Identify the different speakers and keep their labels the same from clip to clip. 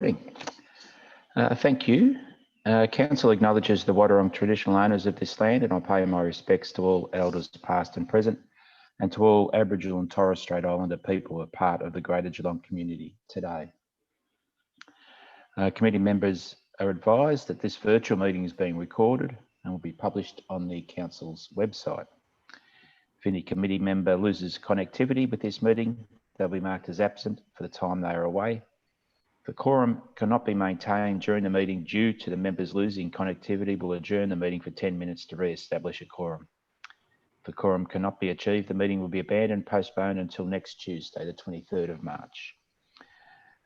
Speaker 1: Thank you. Council acknowledges the Waterfront traditional owners of this land, and I pay my respects to all elders past and present, and to all Aboriginal and Torres Strait Islander people who are part of the Greater Geelong community today. Committee members are advised that this virtual meeting is being recorded and will be published on the Council's website. If any committee member loses connectivity with this meeting, they'll be marked as absent for the time they are away. If a quorum cannot be maintained during the meeting due to the members losing connectivity, we'll adjourn the meeting for 10 minutes to re-establish a quorum. If a quorum cannot be achieved, the meeting will be abandoned, postponed until next Tuesday, the 23rd of March.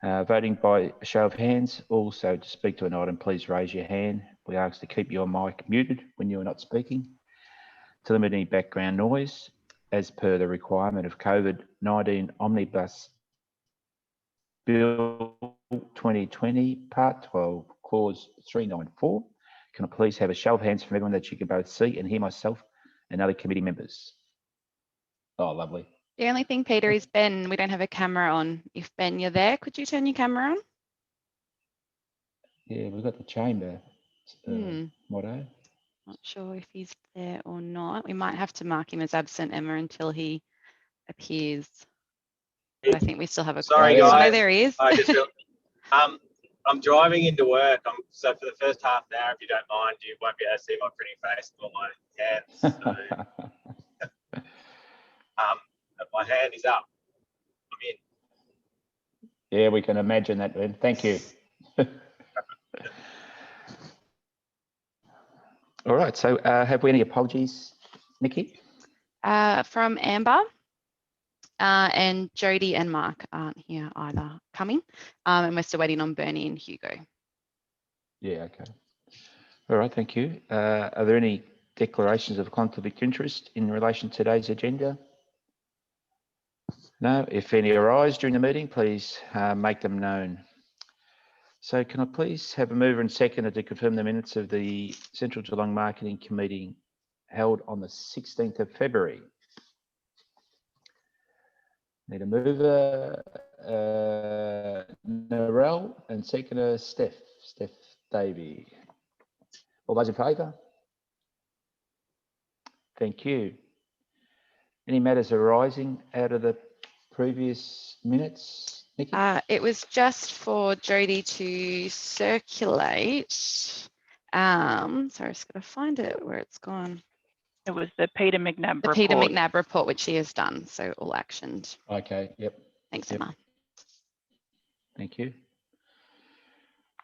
Speaker 1: Voting by show of hands. Also, to speak to an item, please raise your hand. We ask to keep your mic muted when you are not speaking, to limit any background noise, as per the requirement of COVID-19 Omnibus Bill 2020, Part 12, Clause 394. Can I please have a show of hands from everyone that you can both see and hear myself and other committee members? Oh, lovely.
Speaker 2: The only thing, Peter, is Ben, we don't have a camera on. If Ben, you're there, could you turn your camera on?
Speaker 1: Yeah, we've got the chamber motto.
Speaker 2: Not sure if he's there or not. We might have to mark him as absent, Emma, until he appears. But I think we still have a
Speaker 3: Sorry,
Speaker 2: quorum.
Speaker 3: guys.
Speaker 2: Oh, there he is.
Speaker 3: I just feel, I'm driving into work. So for the first half an hour, if you don't mind, you won't be able to see my pretty face or my hands. So, my hand is up. I'm in.
Speaker 1: Yeah, we can imagine that, Ben. Thank you. All right, so have we any apologies, Nikki?
Speaker 2: From Amber, and Jody and Mark aren't here either coming, and we're still waiting on Bernie and Hugo. Yeah,
Speaker 1: okay. All right, thank you. Are there any declarations of conflict of interest in relation to today's agenda? No, if any arise during the meeting, please make them known. So can I please have a mover and seconder to confirm the minutes of the Central Geelong Marketing Committee held on the 16th of February? Need a mover, Narelle, and seconder, Steph Davey. All those in favour? Thank you. Any matters arising out of the previous minutes, Nikki?
Speaker 2: It was just for Jody to circulate. Sorry, I just got to find it where it's gone.
Speaker 4: It was the Peter McNabb report.
Speaker 2: The Peter McNabb report, which she has done, so all actioned.
Speaker 1: Okay, yep.
Speaker 2: Thanks, Emma.
Speaker 1: Thank you.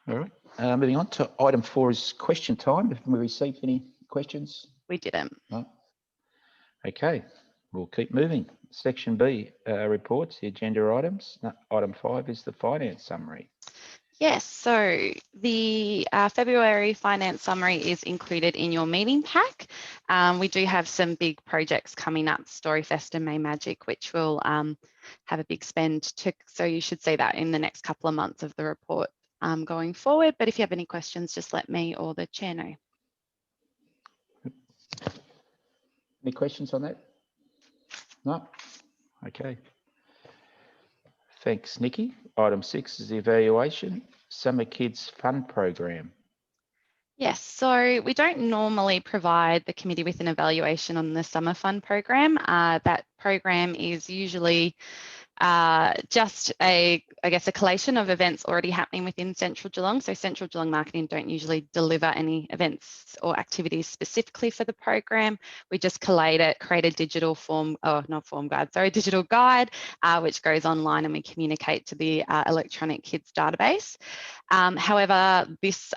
Speaker 1: All right, moving on to item 4 is question time. Have we received any questions?
Speaker 2: We didn't.
Speaker 1: No. Okay, we'll keep moving. Section B, reports, the agenda items. No, item 5 is the finance summary.
Speaker 2: Yes, so the February finance summary is included in your meeting pack. We do have some big projects coming up, Storyfest and May Magic, which will have a big spend, so you should see that in the next couple of months of the report going forward. But if you have any questions, just let me or the chair know.
Speaker 1: Any questions on that? No? Okay. Thanks, Nikki. Item 6 is the evaluation, Summer Kids Fund Program.
Speaker 2: Yes, so we don't normally provide the committee with an evaluation on the Summer Fund Program. That program is usually just a collation of events already happening within Central Geelong. So Central Geelong Marketing don't usually deliver any events or activities specifically for the program. We just collate it, create a digital digital guide, which goes online, and we communicate to the electronic kids database. However, this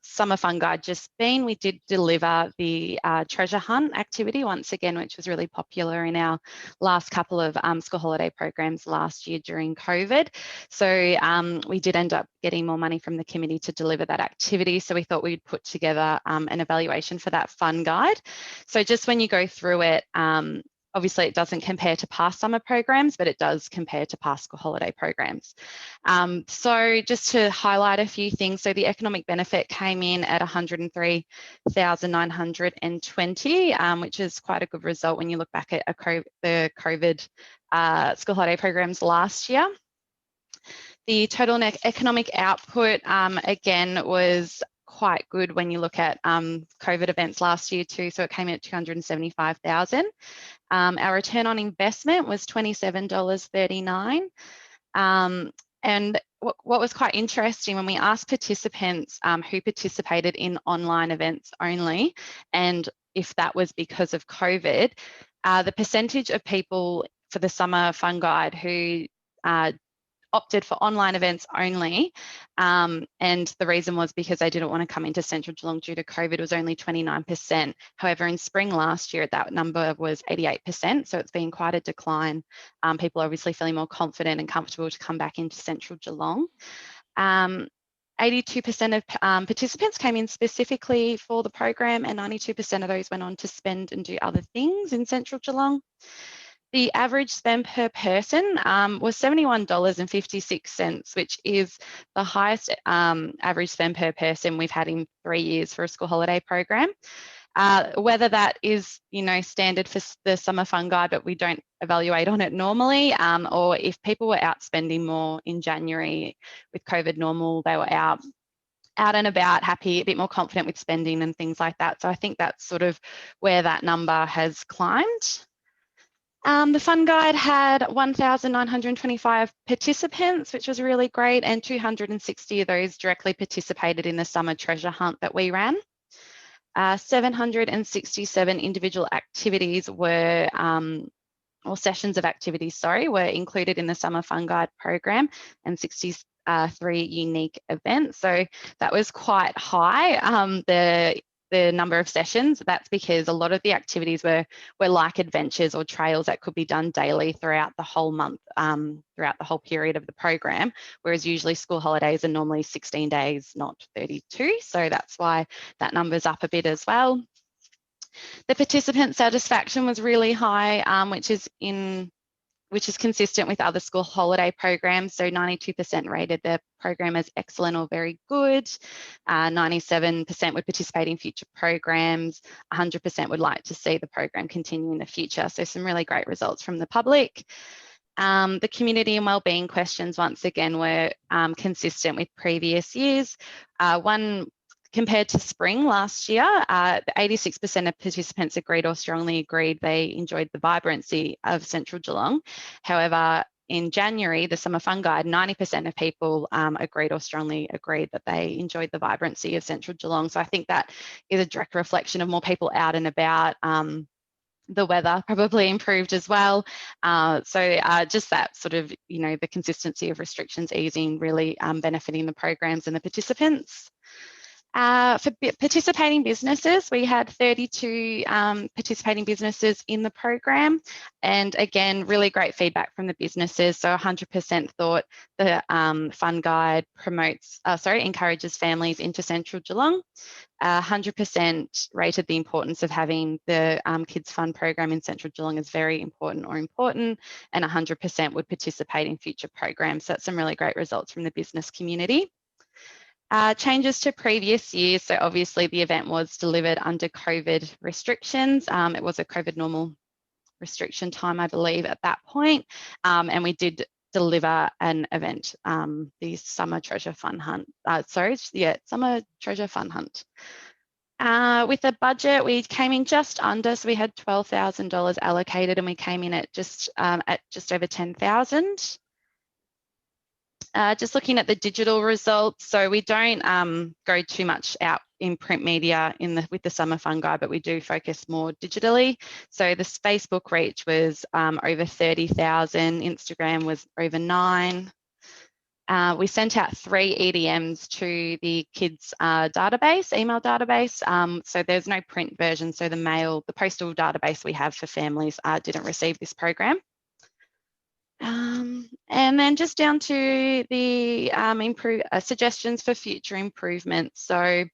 Speaker 2: Summer Fund Guide we did deliver the treasure hunt activity once again, which was really popular in our last couple of school holiday programs last year during COVID. So we did end up getting more money from the committee to deliver that activity. So we thought we'd put together an evaluation for that fund guide. So just when you go through it, obviously it doesn't compare to past summer programs, but it does compare to past school holiday programs. So just to highlight a few things, so the economic benefit came in at 103,920, which is quite a good result when you look back at the COVID school holiday programs last year. The total net economic output, again, was quite good when you look at COVID events last year too. So it came in at 275,000. Our return on investment was $27.39. And what was quite interesting when we asked participants who participated in online events only, and if that was because of COVID, the percentage of people for the Summer Fun Guide who opted for online events only, and the reason was because they didn't want to come into Central Geelong due to COVID, was only 29%. However, in spring last year, that number was 88%, so it's been quite a decline. People are obviously feeling more confident and comfortable to come back into Central Geelong. 82% of participants came in specifically for the program, and 92% of those went on to spend and do other things in Central Geelong. The average spend per person was $71.56, which is the highest average spend per person we've had in 3 years for a school holiday program. Whether that is, standard for the Summer Fun Guide, but we don't evaluate on it normally, or if people were out spending more in January with COVID normal, they were out and about, happy, a bit more confident with spending and things like that. So I think that's sort of where that number has climbed. The Fun Guide had 1,925 participants, which was really great, and 260 of those directly participated in the summer treasure hunt that we ran. 767 individual activities were, or sessions of activities, sorry, were included in the Summer Fun Guide program, and 63 unique events. So that was quite high, the number of sessions. That's because a lot of the activities were like adventures or trails that could be done daily throughout the whole month, throughout the whole period of the program, whereas usually school holidays are normally 16 days, not 32. So that's why that number's up a bit as well. The participant satisfaction was really high, which is consistent with other school holiday programs. So 92% rated the program as excellent or very good. 97% would participate in future programs. 100% would like to see the program continue in the future. So some really great results from the public. The community and wellbeing questions, once again, were consistent with previous years. Compared to spring last year, 86% of participants agreed or strongly agreed they enjoyed the vibrancy of Central Geelong. However, in January, the Summer Fun Guide, 90% of people agreed or strongly agreed that they enjoyed the vibrancy of Central Geelong. So I think that is a direct reflection of more people out and about. The weather probably improved as well. So just that sort of, the consistency of restrictions easing really benefiting the programs and the participants. For participating businesses, we had 32 participating businesses in the program, and again, really great feedback from the businesses. So 100% thought the Fun Guide encourages families into Central Geelong. 100% rated the importance of having the Kids Fun program in Central Geelong as very important or important, and 100% would participate in future programs. So that's some really great results from the business community. Changes to previous years. So obviously the event was delivered under COVID restrictions. It was a COVID normal restriction time, I believe, at that point. And we did deliver an event, the Summer Treasure Fun Hunt. Summer Treasure Fun Hunt. With the budget, we came in just under, so we had $12,000 allocated, and we came in at just over 10,000. Just looking at the digital results, so we don't go too much out in print media with the Summer Fun Guide, but we do focus more digitally. So the Facebook reach was over 30,000, Instagram was over 9. We sent out 3 EDMs to the kids database, email database. So there's no print version. So the postal database we have for families didn't receive this program. And then just down to the suggestions for future improvements. So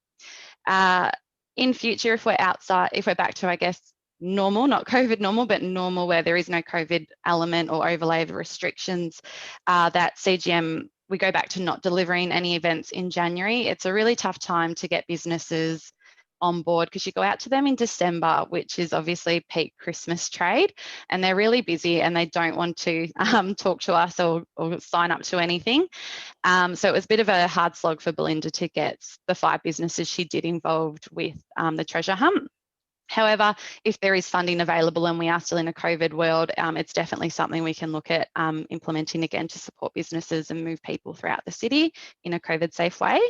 Speaker 2: in future, if we're back to, I guess, normal, not COVID normal, but normal where there is no COVID element or overlay of restrictions, that CGM, we go back to not delivering any events in January. It's a really tough time to get businesses on board, because you go out to them in December, which is obviously peak Christmas trade, and they're really busy and they don't want to talk to us or sign up to anything. So it was a bit of a hard slog for Belinda to get the 5 businesses she did involved with the treasure hunt. However, if there is funding available and we are still in a COVID world, it's definitely something we can look at implementing again to support businesses and move people throughout the city in a COVID safe way.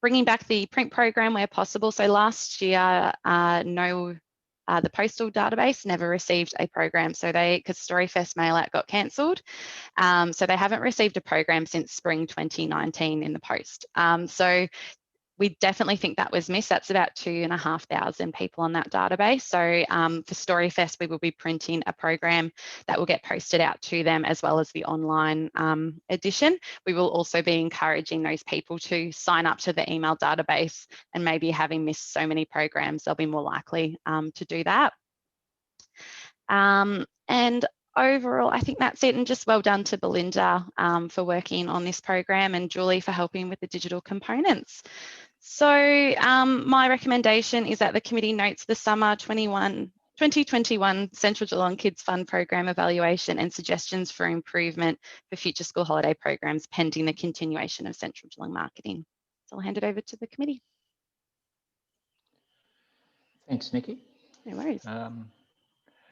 Speaker 2: Bringing back the print program where possible. So last year, the postal database never received a program. So because Storyfest mail out got cancelled. So they haven't received a program since spring 2019 in the post. So we definitely think that was missed. That's about 2,500 people on that database. So for Storyfest, we will be printing a program that will get posted out to them, as well as the online edition. We will also be encouraging those people to sign up to the email database, and maybe having missed so many programs, they'll be more likely to do that. And overall, I think that's it. And just well done to Belinda for working on this program, and Julie for helping with the digital components. So my recommendation is that the committee notes the summer 2021 Central Geelong Kids Fund Program evaluation and suggestions for improvement for future school holiday programs, pending the continuation of Central Geelong marketing. So I'll hand it over to the committee.
Speaker 1: Thanks, Nikki.
Speaker 2: No worries.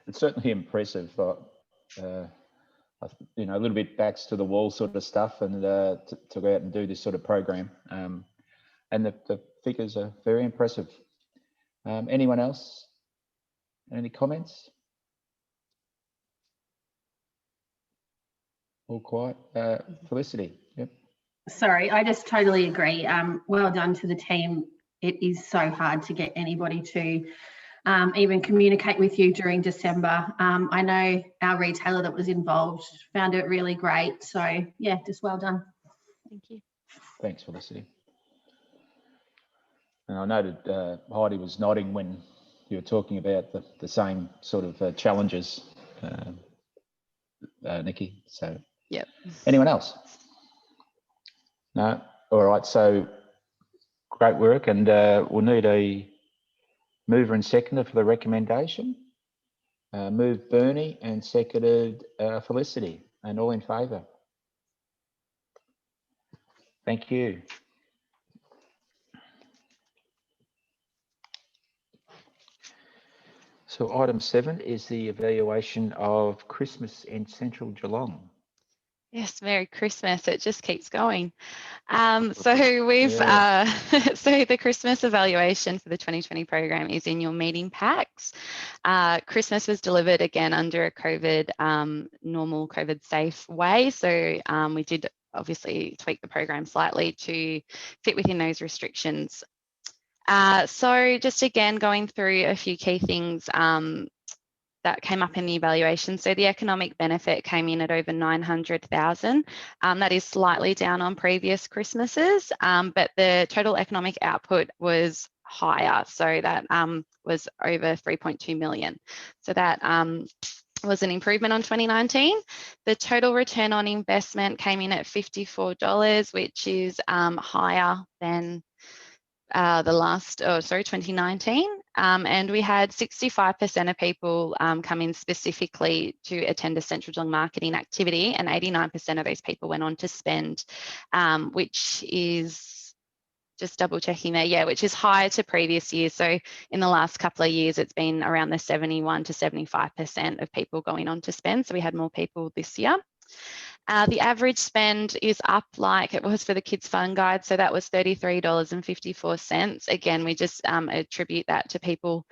Speaker 1: It's certainly impressive. You know, a little bit backs to the wall sort of stuff, and to go out and do this sort of program. And the figures are very impressive. Anyone else? Any comments? All quiet. Felicity. Yep.
Speaker 5: Sorry, I just totally agree. Well done to the team. It is so hard to get anybody to even communicate with you during December. I know our retailer that was involved found it really great. So yeah, just well done.
Speaker 2: Thank you.
Speaker 1: Thanks, Felicity. And I noted Heidi was nodding when you were talking about the same sort of challenges, Nikki. So,
Speaker 2: yep.
Speaker 1: Anyone else? No? All right. So, great work. And we'll need a mover and seconder for the recommendation. Moved Bernie and seconded Felicity. And all in favour? Thank you. So item 7 is the evaluation of Christmas in Central Geelong.
Speaker 2: Yes, Merry Christmas. It just keeps going. So we've so the Christmas evaluation for the 2020 program is in your meeting packs. Christmas was delivered again under a COVID normal COVID safe way. So we did obviously tweak the program slightly to fit within those restrictions. So just again going through a few key things that came up in the evaluation. So the economic benefit came in at over 900,000. That is slightly down on previous Christmases, but the total economic output was higher. So that was over 3.2 million. So that was an improvement on 2019. The total return on investment came in at $54, which is higher than 2019, and we had 65% of people come in specifically to attend a Central Geelong marketing activity, and 89% of those people went on to spend, which is just double checking there, yeah, which is higher to previous years. So in the last couple of years, it's been around the 71 to 75% of people going on to spend. So we had more people this year. The average spend is up like it was for the Kids Fun Guide. So that was $33.54. Again, we just attribute that to people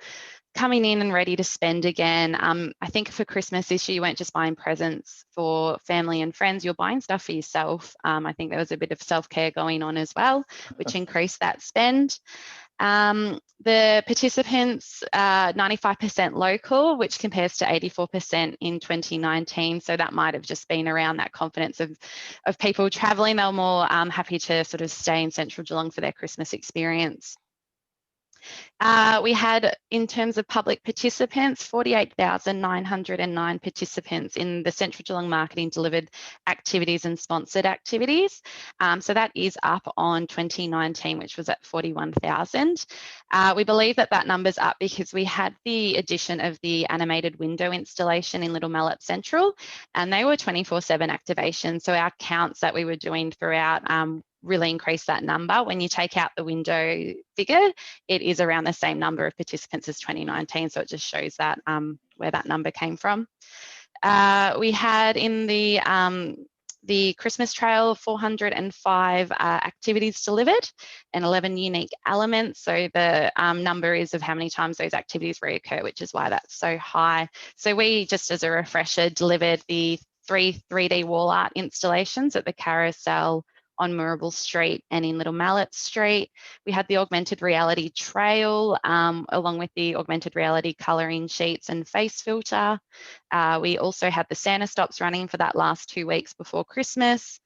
Speaker 2: coming in and ready to spend again. I think for Christmas this year, you weren't just buying presents for family and friends, you're buying stuff for yourself. I think there was a bit of self-care going on as well, which increased that spend. The participants, 95% local, which compares to 84% in 2019. So that might have just been around that confidence of people travelling. They were more happy to sort of stay in Central Geelong for their Christmas experience. We had, in terms of public participants, 48,909 participants in the Central Geelong Marketing delivered activities and sponsored activities. So that is up on 2019, which was at 41,000. We believe that that number's up because we had the addition of the animated window installation in Little Mallet Central, and they were 24/7 activations. So our counts that we were doing throughout really increased that number. When you take out the window figure, it is around the same number of participants as 2019. So it just shows that where that number came from. We had in the Christmas Trail 405 activities delivered and 11 unique elements. So the number is of how many times those activities reoccur, which is why that's so high. So we, just as a refresher, delivered the 3D wall art installations at the Carousel on Moorabool Street and in Little Mallet Street. We had the augmented reality trail along with the augmented reality colouring sheets and face filter. We also had the Santa stops running for that last 2 weeks before Christmas.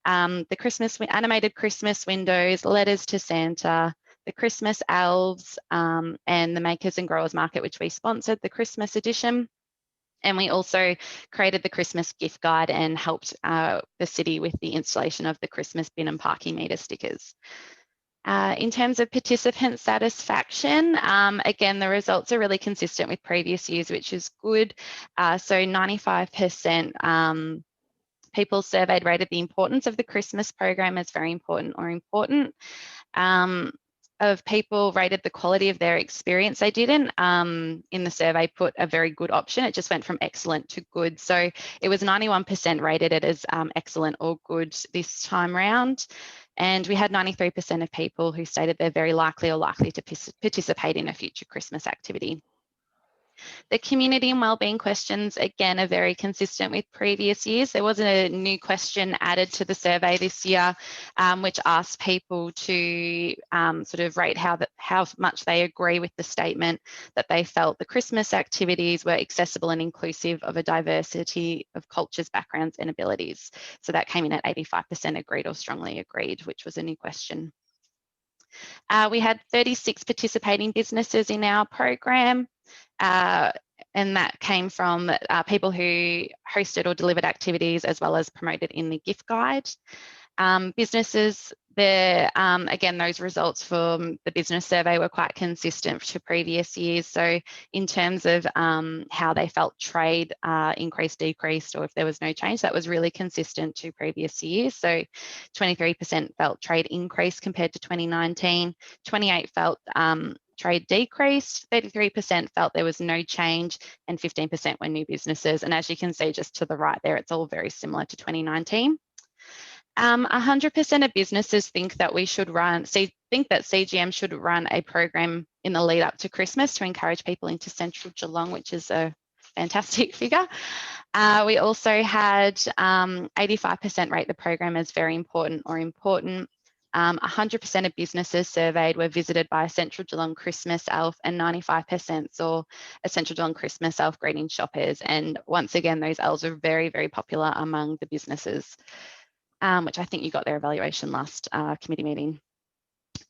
Speaker 2: The animated Christmas windows, letters to Santa, the Christmas elves, and the Makers and Growers Market, which we sponsored, the Christmas edition. And we also created the Christmas gift guide and helped the city with the installation of the Christmas bin and parking meter stickers. In terms of participant satisfaction, again, the results are really consistent with previous years, which is good. So 95% people surveyed rated the importance of the Christmas program as very important or important. Of people rated the quality of their experience. They didn't, in the survey, put a very good option. It just went from excellent to good. So it was 91% rated it as excellent or good this time round. And we had 93% of people who stated they're very likely or likely to participate in a future Christmas activity. The community and wellbeing questions, again, are very consistent with previous years. There was a new question added to the survey this year, which asked people to sort of rate how much they agree with the statement that they felt the Christmas activities were accessible and inclusive of a diversity of cultures, backgrounds and abilities. So that came in at 85% agreed or strongly agreed, which was a new question. We had 36 participating businesses in our program. And that came from people who hosted or delivered activities as well as promoted in the gift guide. Businesses, again, those results from the business survey were quite consistent to previous years. So in terms of how they felt trade increased, decreased, or if there was no change, that was really consistent to previous years. So 23% felt trade increased compared to 2019, 28% felt trade decreased, 33% felt there was no change, and 15% were new businesses. And as you can see just to the right there, it's all very similar to 2019. 100% of businesses think that CGM should run a program in the lead up to Christmas to encourage people into Central Geelong, which is a fantastic figure. We also had 85% rate the program as very important or important. 100% of businesses surveyed were visited by a Central Geelong Christmas elf, and 95% saw a Central Geelong Christmas elf greeting shoppers. And once again, those elves are very, very popular among the businesses, which I think you got their evaluation last committee meeting.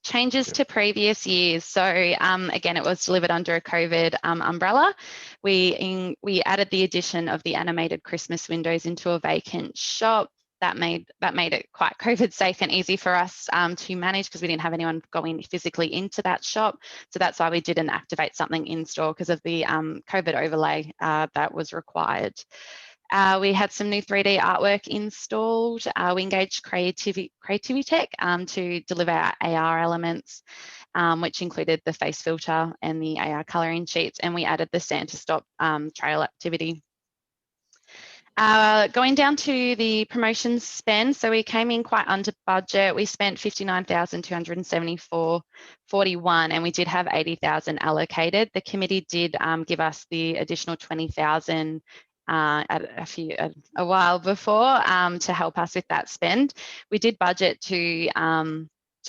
Speaker 2: Changes to previous years. So again, it was delivered under a COVID umbrella. We added the addition of the animated Christmas windows into a vacant shop. That made it quite COVID safe and easy for us to manage, because we didn't have anyone going physically into that shop. So that's why we didn't activate something in store, because of the COVID overlay that was required. We had some new 3D artwork installed. We engaged Creativity Tech to deliver our AR elements, which included the face filter and the AR colouring sheets, and we added the Santa Stop trail activity. Going down to the promotion spend, so we came in quite under budget. We spent $59,274.41, and we did have $80,000 allocated. The committee did give us the additional $20,000 a while before to help us with that spend. We did budget to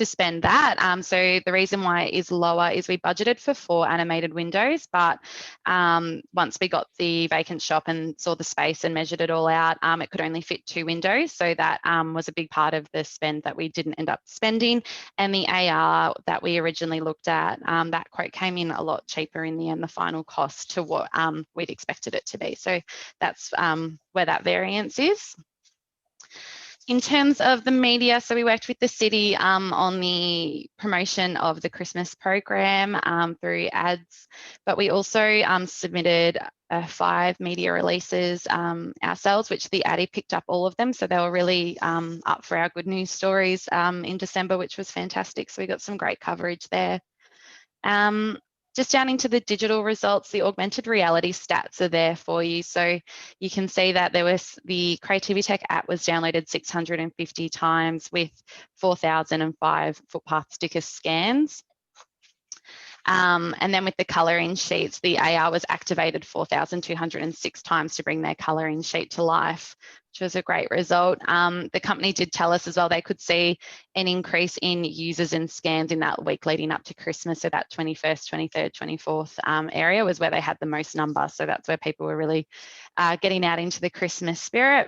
Speaker 2: spend that. So the reason why it is lower is we budgeted for 4 animated windows, but once we got the vacant shop and saw the space and measured it all out, it could only fit 2 windows. So that was a big part of the spend that we didn't end up spending. And the AR that we originally looked at, that quote came in a lot cheaper in the end, the final cost to what we'd expected it to be. So that's where that variance is. In terms of the media, so we worked with the city on the promotion of the Christmas program through ads, but we also submitted 5 media releases ourselves, which the Addy picked up all of them. So they were really up for our good news stories in December, which was fantastic. So we got some great coverage there. Just down into the digital results, the augmented reality stats are there for you. So you can see that there was the Creativity Tech app was downloaded 650 times with 4,005 footpath sticker scans. And then with the colouring sheets, the AR was activated 4,206 times to bring their colouring sheet to life, which was a great result. The company did tell us as well they could see an increase in users and scans in that week leading up to Christmas. So that 21st, 23rd, 24th area was where they had the most number. So that's where people were really getting out into the Christmas spirit.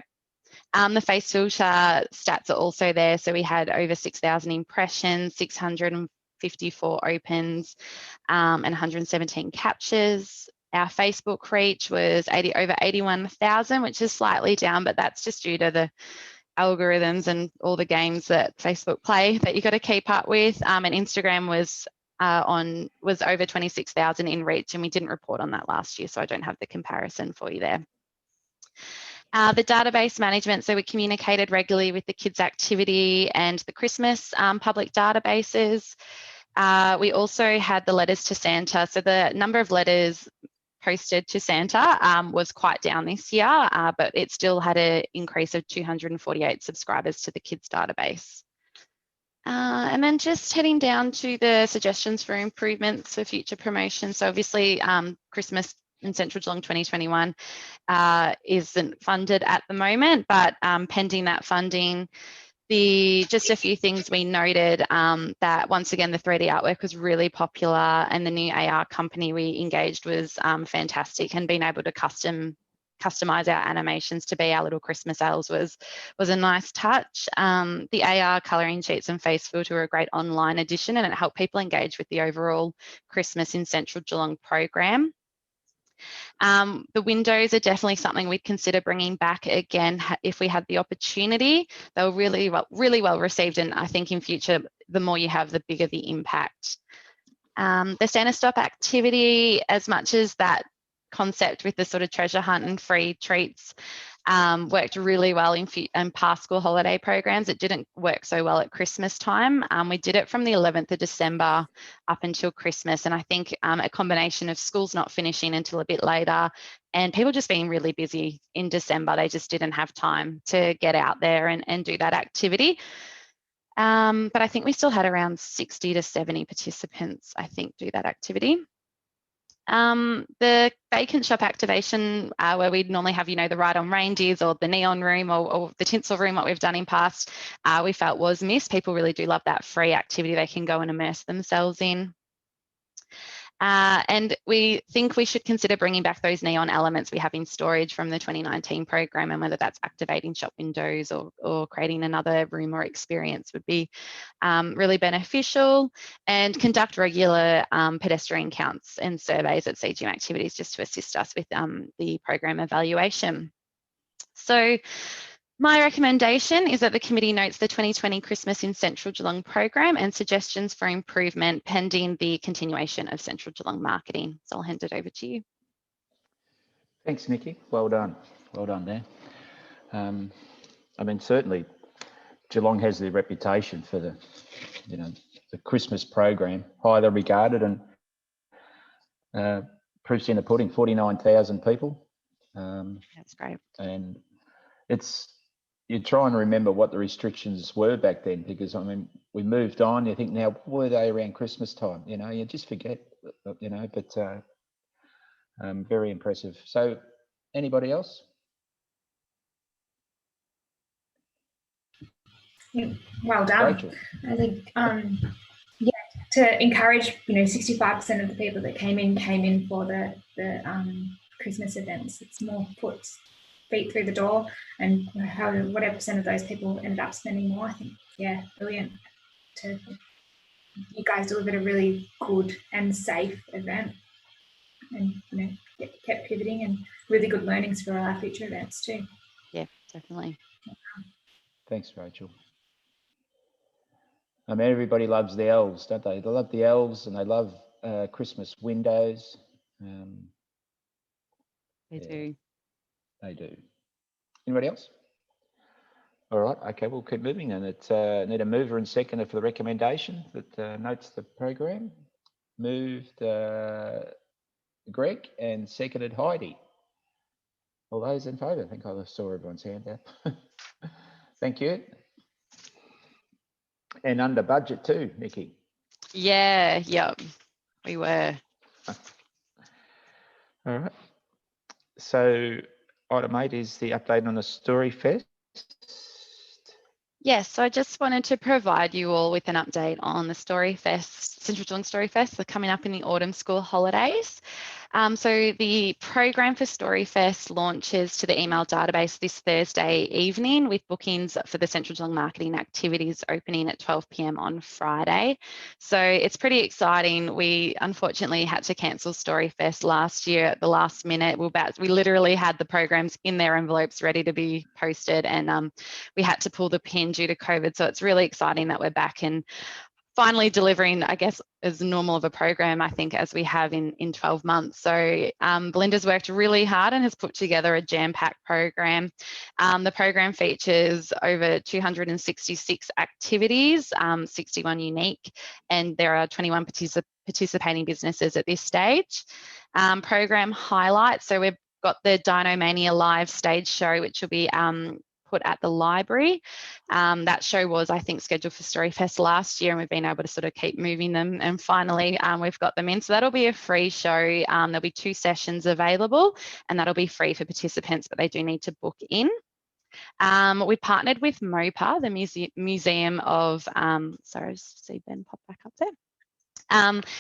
Speaker 2: The face filter stats are also there. So we had over 6,000 impressions, 654 opens, and 117 captures. Our Facebook reach was over 81,000, which is slightly down, but that's just due to the algorithms and all the games that Facebook play that you got to keep up with. And Instagram was over 26,000 in reach, and we didn't report on that last year, so I don't have the comparison for you there. The database management, so we communicated regularly with the kids' activity and the Christmas public databases. We also had the letters to Santa. So the number of letters posted to Santa was quite down this year, but it still had an increase of 248 subscribers to the kids database. And then just heading down to the suggestions for improvements for future promotions. So obviously Christmas in Central Geelong 2021 isn't funded at the moment, but pending that funding, just a few things we noted that once again, the 3D artwork was really popular and the new AR company we engaged was fantastic, and being able to customize our animations to be our little Christmas elves was a nice touch. The AR colouring sheets and face filter were a great online addition, and it helped people engage with the overall Christmas in Central Geelong program. The windows are definitely something we'd consider bringing back again if we had the opportunity. They were really well received, and I think in future, the more you have, the bigger the impact. The Santa Stop activity, as much as that concept with the sort of treasure hunt and free treats worked really well in past school holiday programs, it didn't work so well at Christmas time. We did it from the 11th of December up until Christmas, and I think a combination of schools not finishing until a bit later and people just being really busy in December, they just didn't have time to get out there and do that activity. But I think we still had around 60 to 70 participants, I think, do that activity. The vacant shop activation, where we'd normally have, the ride on reindeers or the neon room or the tinsel room, what we've done in past, we felt was missed. People really do love that free activity they can go and immerse themselves in. And we think we should consider bringing back those neon elements we have in storage from the 2019 program, and whether that's activating shop windows or creating another room or experience would be really beneficial, and conduct regular pedestrian counts and surveys at CGM activities just to assist us with the program evaluation. So my recommendation is that the committee notes the 2020 Christmas in Central Geelong program and suggestions for improvement pending the continuation of Central Geelong marketing. So I'll hand it over to you.
Speaker 1: Thanks, Nikki. Well done. Well done there. I mean, certainly Geelong has the reputation for the Christmas program, highly regarded, and proof's in the pudding, 49,000 people.
Speaker 2: That's great.
Speaker 1: And you try and remember what the restrictions were back then, because I mean, we moved on. You think now, were they around Christmas time? You just forget, but very impressive. So anybody else?
Speaker 6: Well done.
Speaker 1: Rachel.
Speaker 6: I think, yeah, to encourage, 65% of the people that came in for the Christmas events. It's more feet through the door, and whatever percent of those people ended up spending more. I think, yeah, brilliant. You guys delivered a really good and safe event, and kept pivoting, and really good learnings for our future events too.
Speaker 2: Yeah, definitely.
Speaker 1: Thanks, Rachel. I mean, everybody loves the elves, don't they? They love the elves, and they love Christmas windows.
Speaker 2: They do.
Speaker 1: They do. Anybody else? All right. Okay, we'll keep moving, and it's need a mover and seconder for the recommendation that notes the program. Moved Greg and seconded Heidi. All those in favour? I think I saw everyone's hand up. Thank you. And under budget too, Nikki.
Speaker 2: Yeah, yep, we were.
Speaker 1: All right. So item 8 is the update on the Storyfest.
Speaker 2: Yes, so I just wanted to provide you all with an update on the Storyfest, Central Geelong Storyfest. They're coming up in the autumn school holidays. So the program for Storyfest launches to the email database this Thursday evening, with bookings for the Central Geelong marketing activities opening at 12 p.m. on Friday. So it's pretty exciting. We unfortunately had to cancel Storyfest last year at the last minute. We literally had the programs in their envelopes ready to be posted, and we had to pull the pin due to COVID. So it's really exciting that we're back and finally delivering, I guess, as normal of a program, I think, as we have in 12 months. So Belinda's worked really hard and has put together a jam-packed program. The program features over 266 activities, 61 unique, and there are 21 participating businesses at this stage. Program highlights, so we've got the Dino Mania live stage show, which will be put at the library. That show was, I think, scheduled for Storyfest last year, and we've been able to sort of keep moving them, and finally we've got them in. So that'll be a free show. There'll be 2 sessions available, and that'll be free for participants, but they do need to book in. We partnered with MOPA, the Museum of, sorry, I just see Ben pop back up there.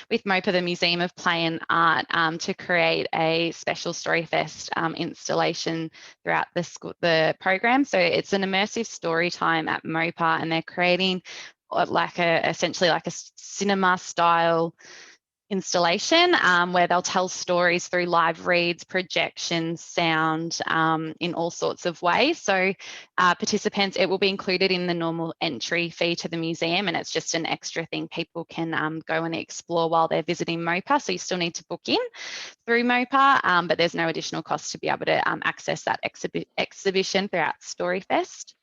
Speaker 2: With MOPA, the Museum of Play and Art, to create a special Storyfest installation throughout the program. So it's an immersive story time at MOPA, and they're creating essentially like a cinema style installation where they'll tell stories through live reads, projections, sound, in all sorts of ways. So participants, it will be included in the normal entry fee to the museum, and it's just an extra thing people can go and explore while they're visiting MOPA. So you still need to book in through MOPA, but there's no additional cost to be able to access that exhibition throughout Storyfest.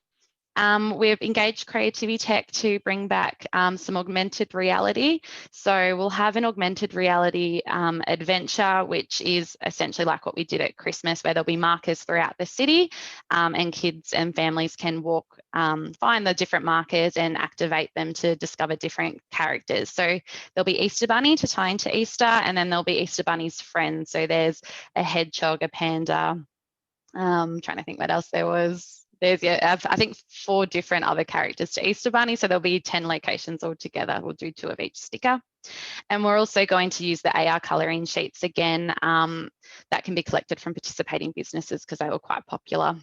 Speaker 2: We've engaged Creativity Tech to bring back some augmented reality. So we'll have an augmented reality adventure, which is essentially like what we did at Christmas, where there'll be markers throughout the city, and kids and families can walk, find the different markers and activate them to discover different characters. So there'll be Easter Bunny to tie into Easter, and then there'll be Easter Bunny's friends. So there's a hedgehog, a panda, trying to think what else there was. There's, yeah, I think 4 different other characters to Easter Bunny. So there'll be 10 locations altogether. We'll do 2 of each sticker. And we're also going to use the AR colouring sheets again, that can be collected from participating businesses because they were quite popular.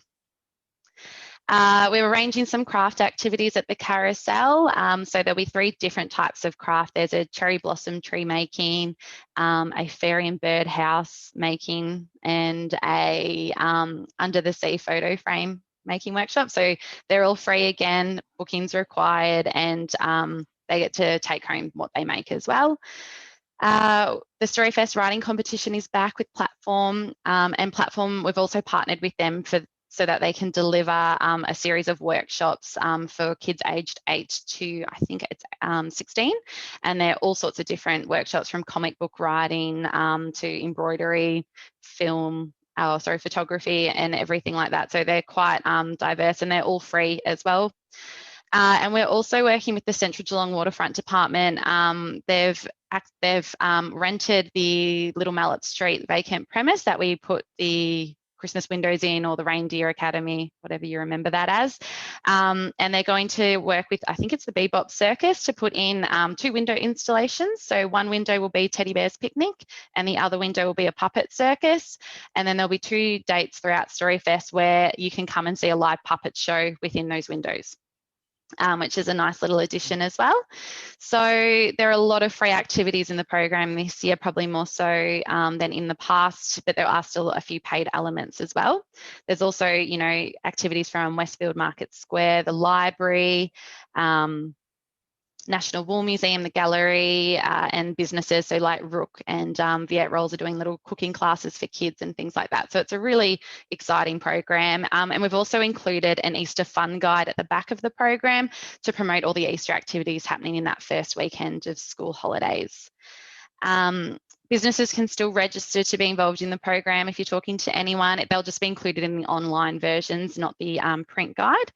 Speaker 2: We're arranging some craft activities at the carousel. So there'll be 3 different types of craft. There's a cherry blossom tree making, a fairy and bird house making, and a under the sea photo frame making workshop. So they're all free again, bookings required, and they get to take home what they make as well. The Storyfest writing competition is back with Platform, and Platform, we've also partnered with them so that they can deliver a series of workshops for kids aged 8 to, I think it's 16. And they're all sorts of different workshops, from comic book writing to embroidery, photography and everything like that. So they're quite diverse, and they're all free as well. And we're also working with the Central Geelong Waterfront Department. They've rented the Little Mallet Street vacant premise that we put the Christmas windows in, or the Reindeer Academy, whatever you remember that as. And they're going to work with, I think it's the Bebop Circus, to put in 2 window installations. So one window will be Teddy Bear's Picnic and the other window will be a puppet circus. And then there'll be 2 dates throughout Storyfest where you can come and see a live puppet show within those windows. Which is a nice little addition as well. So there are a lot of free activities in the program this year, probably more so than in the past, but there are still a few paid elements as well. There's also, you know, activities from Westfield Market Square, the library, National Wool Museum, the gallery, and businesses. So like Rook and Viet Rolls are doing little cooking classes for kids and things like that. So it's a really exciting program. And we've also included an Easter fun guide at the back of the program to promote all the Easter activities happening in that first weekend of school holidays. Businesses can still register to be involved in the program. If you're talking to anyone, they'll just be included in the online versions, not the print guide.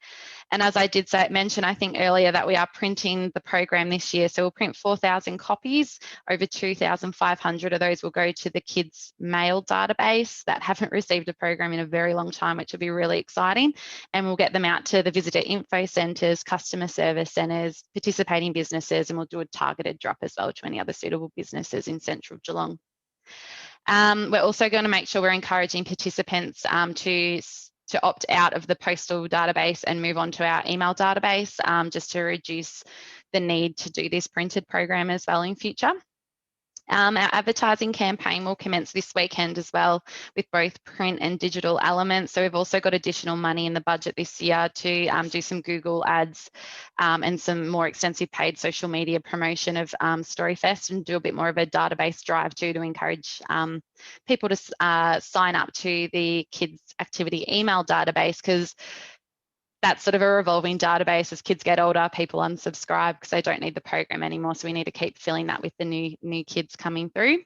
Speaker 2: And as I did mention, I think earlier, that we are printing the program this year. So we'll print 4,000 copies. Over 2,500 of those will go to the kids' mail database that haven't received a program in a very long time, which will be really exciting. And we'll get them out to the visitor info centres, customer service centres, participating businesses, and we'll do a targeted drop as well to any other suitable businesses in central Geelong. We're also going to make sure we're encouraging participants to opt out of the postal database and move on to our email database, just to reduce the need to do this printed program as well in future. Our advertising campaign will commence this weekend as well, with both print and digital elements. So we've also got additional money in the budget this year to do some Google ads and some more extensive paid social media promotion of Storyfest, and do a bit more of a database drive too, to encourage people to sign up to the kids activity email database, because that's sort of a revolving database. As kids get older, people unsubscribe because they don't need the program anymore. So we need to keep filling that with the new kids coming through.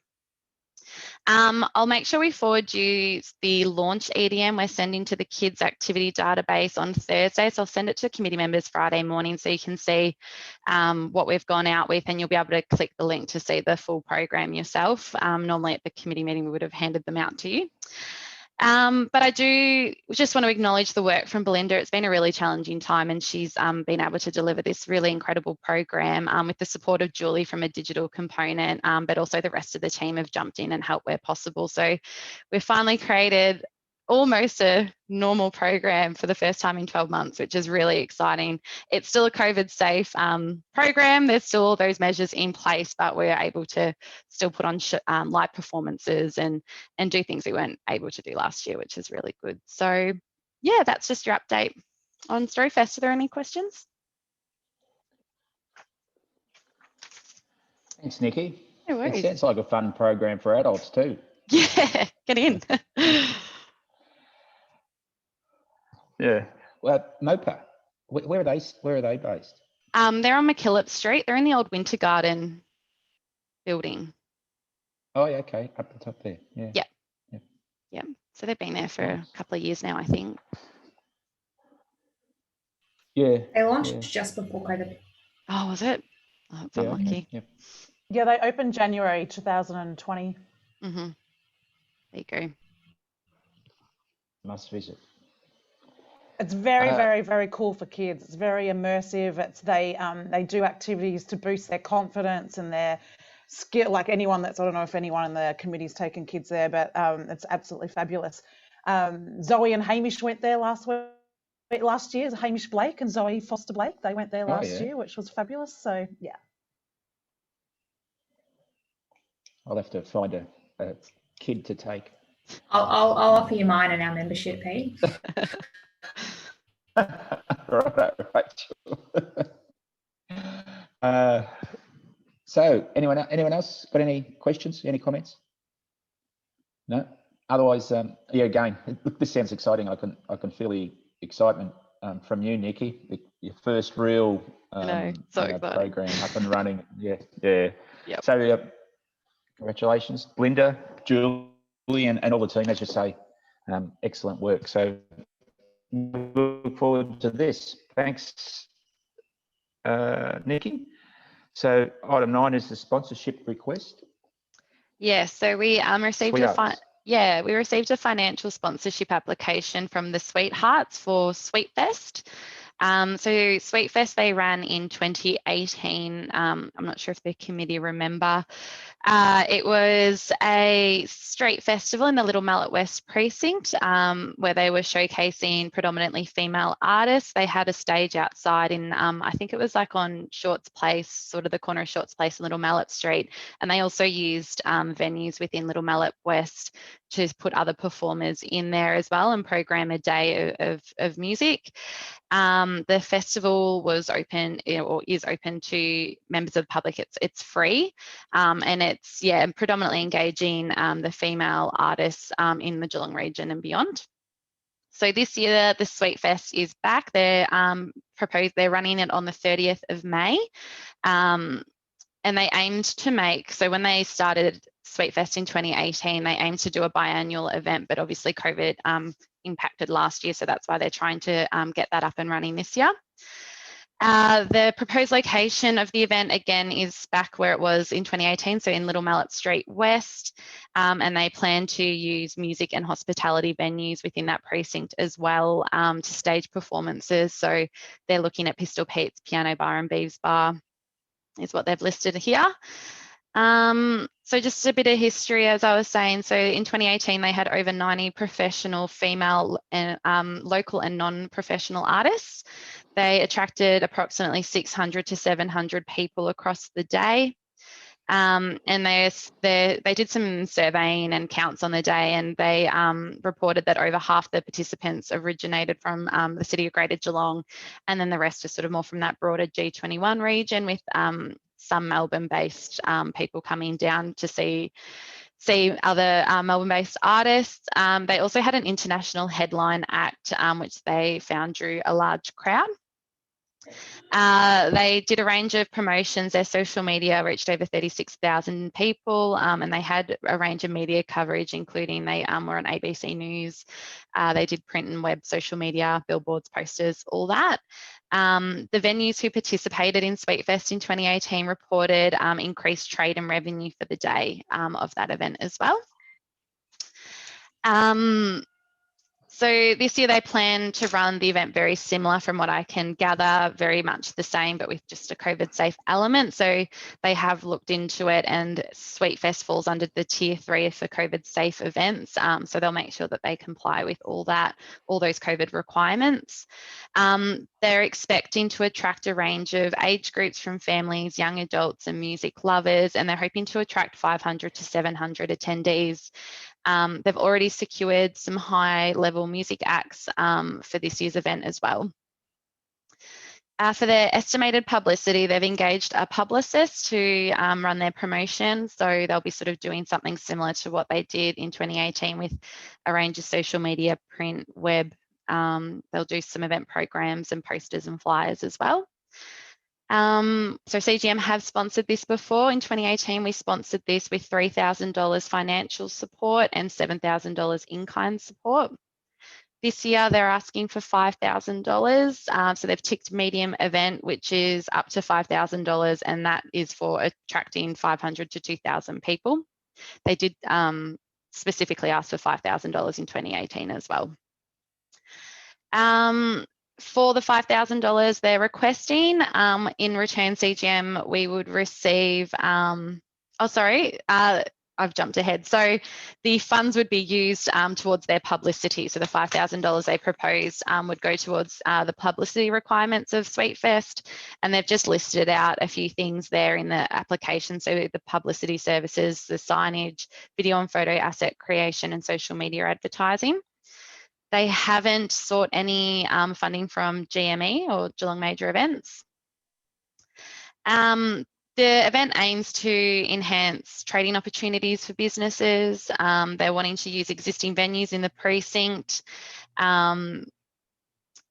Speaker 2: I'll make sure we forward you the launch EDM we're sending to the kids activity database on Thursday. So I'll send it to committee members Friday morning, so you can see what we've gone out with, and you'll be able to click the link to see the full program yourself. Normally at the committee meeting, we would have handed them out to you. But I do just want to acknowledge the work from Belinda. It's been a really challenging time, and she's been able to deliver this really incredible program with the support of Julie from a digital component, but also the rest of the team have jumped in and helped where possible. So we've finally created almost a normal program for the first time in 12 months, which is really exciting. It's still a COVID safe program. There's still all those measures in place, but we're able to still put on live performances and do things we weren't able to do last year, which is really good. So yeah, that's just your update on Storyfest. Are there any questions?
Speaker 1: Thanks, Nikki.
Speaker 2: No worries.
Speaker 1: It sounds like a fun program for adults too.
Speaker 2: Yeah, get in.
Speaker 1: Yeah. Well, Mopa, where are they based?
Speaker 2: They're on McKillop Street. They're in the old Winter Garden building.
Speaker 1: Oh, yeah, okay, up the top there. Yeah.
Speaker 2: Yeah.
Speaker 1: Yeah.
Speaker 2: Yeah. So they've been there for
Speaker 1: Nice.
Speaker 2: a couple of years now, I think.
Speaker 1: Yeah.
Speaker 6: They launched just before COVID.
Speaker 2: Oh, was it? Oh, that's unlucky.
Speaker 1: Yeah.
Speaker 7: Yeah, they opened January 2020.
Speaker 2: Mm-hmm. There you go.
Speaker 1: Must visit.
Speaker 7: It's very, very cool for kids. It's very immersive. They do activities to boost their confidence and their skill. Like anyone that's, I don't know if anyone in the committee's taken kids there, but it's absolutely fabulous. Zoe and Hamish went there last year. Hamish Blake and Zoe Foster Blake, they went there last year, which was fabulous. So yeah.
Speaker 1: I'll have to find a kid to take.
Speaker 6: I'll offer you mine and our membership, Pete.
Speaker 1: right. So anyone else got any questions, any comments? No? Otherwise, yeah, again, this sounds exciting. I can feel the excitement from you, Nikki. Your first real program up and running. Yeah. Yep. So congratulations, Linda, Julie, and all the team, as you say. Excellent work. So look forward to this. Thanks, Nikki. So item 9 is the sponsorship request.
Speaker 2: Yeah, so we received a Yeah, we received a financial sponsorship application from the Sweethearts for Sweetfest. So Sweetfest, they ran in 2018. I'm not sure if the committee remember. It was a street festival in the Little Mallet West precinct where they were showcasing predominantly female artists. They had a stage outside in, I think it was like on Shorts Place, sort of the corner of Shorts Place and Little Mallet Street. And they also used venues within Little Mallet West to put other performers in there as well and program a day of music. The festival was open, or is open to members of the public. It's free, and it's predominantly engaging the female artists in the Geelong region and beyond. So this year the Sweetfest is back. They're running it on the 30th of May, and they aimed to make, so when they started Sweetfest in 2018, they aimed to do a biannual event, but obviously COVID impacted last year, so that's why they're trying to get that up and running this year. The proposed location of the event again is back where it was in 2018, so in Little Mallet Street West, and they plan to use music and hospitality venues within that precinct as well to stage performances. So they're looking at Pistol Pete's Piano Bar and Beeves Bar is what they've listed here. So just a bit of history, as I was saying. So in 2018, they had over 90 professional female and local and non-professional artists. They attracted approximately 600 to 700 people across the day. And they did some surveying and counts on the day, and they reported that over half the participants originated from the city of Greater Geelong, and then the rest is sort of more from that broader G21 region, with some Melbourne-based people coming down to see other Melbourne-based artists. They also had an international headline act, which they found drew a large crowd. They did a range of promotions. Their social media reached over 36,000 people, and they had a range of media coverage, including they were on ABC News. They did print and web social media, billboards, posters, all that. The venues who participated in Sweetfest in 2018 reported increased trade and revenue for the day of that event as well. So this year they plan to run the event very similar, from what I can gather, very much the same, but with just a COVID safe element. So they have looked into it, and Sweetfest falls under the tier 3 for COVID safe events. So they'll make sure that they comply with all those COVID requirements. They're expecting to attract a range of age groups, from families, young adults and music lovers, and they're hoping to attract 500 to 700 attendees. They've already secured some high-level music acts for this year's event as well. For their estimated publicity, they've engaged a publicist to run their promotion. So they'll be sort of doing something similar to what they did in 2018 with a range of social media, print, web. They'll do some event programs and posters and flyers as well. So CGM have sponsored this before. In 2018, we sponsored this with $3,000 financial support and $7,000 in-kind support. This year, they're asking for $5,000. So they've ticked medium event, which is up to $5,000, and that is for attracting 500 to 2,000 people. They did specifically ask for $5,000 in 2018 as well. For the $5,000 they're requesting, in return CGM, we would receive, I've jumped ahead. So the funds would be used towards their publicity. So the $5,000 they proposed would go towards the publicity requirements of Sweetfest. And they've just listed out a few things there in the application. So the publicity services, the signage, video and photo asset creation, and social media advertising. They haven't sought any funding from GME or Geelong Major Events. The event aims to enhance trading opportunities for businesses. They're wanting to use existing venues in the precinct. And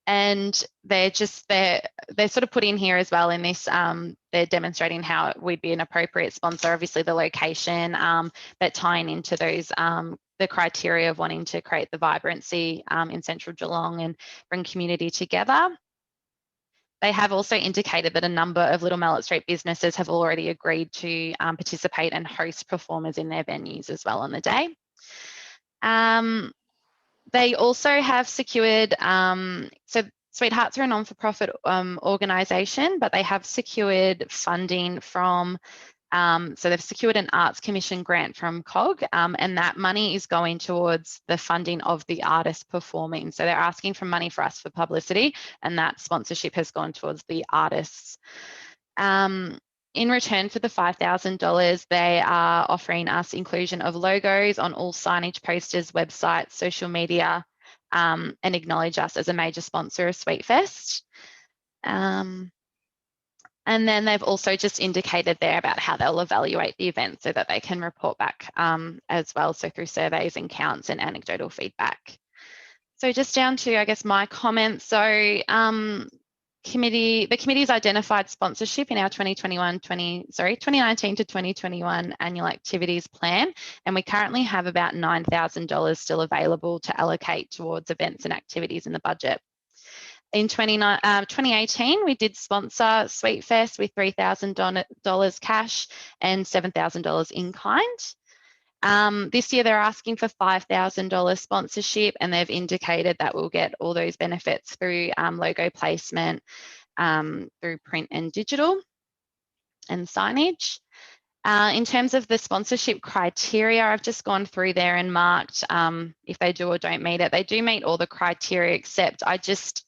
Speaker 2: they're sort of put in here as well in this, they're demonstrating how we'd be an appropriate sponsor, obviously the location, but tying into those the criteria of wanting to create the vibrancy in central Geelong and bring community together. They have also indicated that a number of Little Mallet Street businesses have already agreed to participate and host performers in their venues as well on the day. They also have secured, so Sweethearts are a non-for-profit organisation, but they have secured funding from, so they've secured an Arts Commission grant from COG, and that money is going towards the funding of the artists performing. So they're asking for money for us for publicity, and that sponsorship has gone towards the artists. In return for the $5,000, they are offering us inclusion of logos on all signage, posters, websites, social media, and acknowledge us as a major sponsor of Storyfest. And then they've also just indicated there about how they'll evaluate the event so that they can report back as well, so through surveys and counts and anecdotal feedback. So just down to, I guess, my comments. So the committee's identified sponsorship in our 2019 to 2021 annual activities plan, and we currently have about $9,000 still available to allocate towards events and activities in the budget. In 2018, we did sponsor Storyfest with $3,000 cash and $7,000 in kind. This year they're asking for $5,000 sponsorship, and they've indicated that we'll get all those benefits through logo placement, through print and digital and signage. In terms of the sponsorship criteria, I've just gone through there and marked if they do or don't meet it. They do meet all the criteria, except I just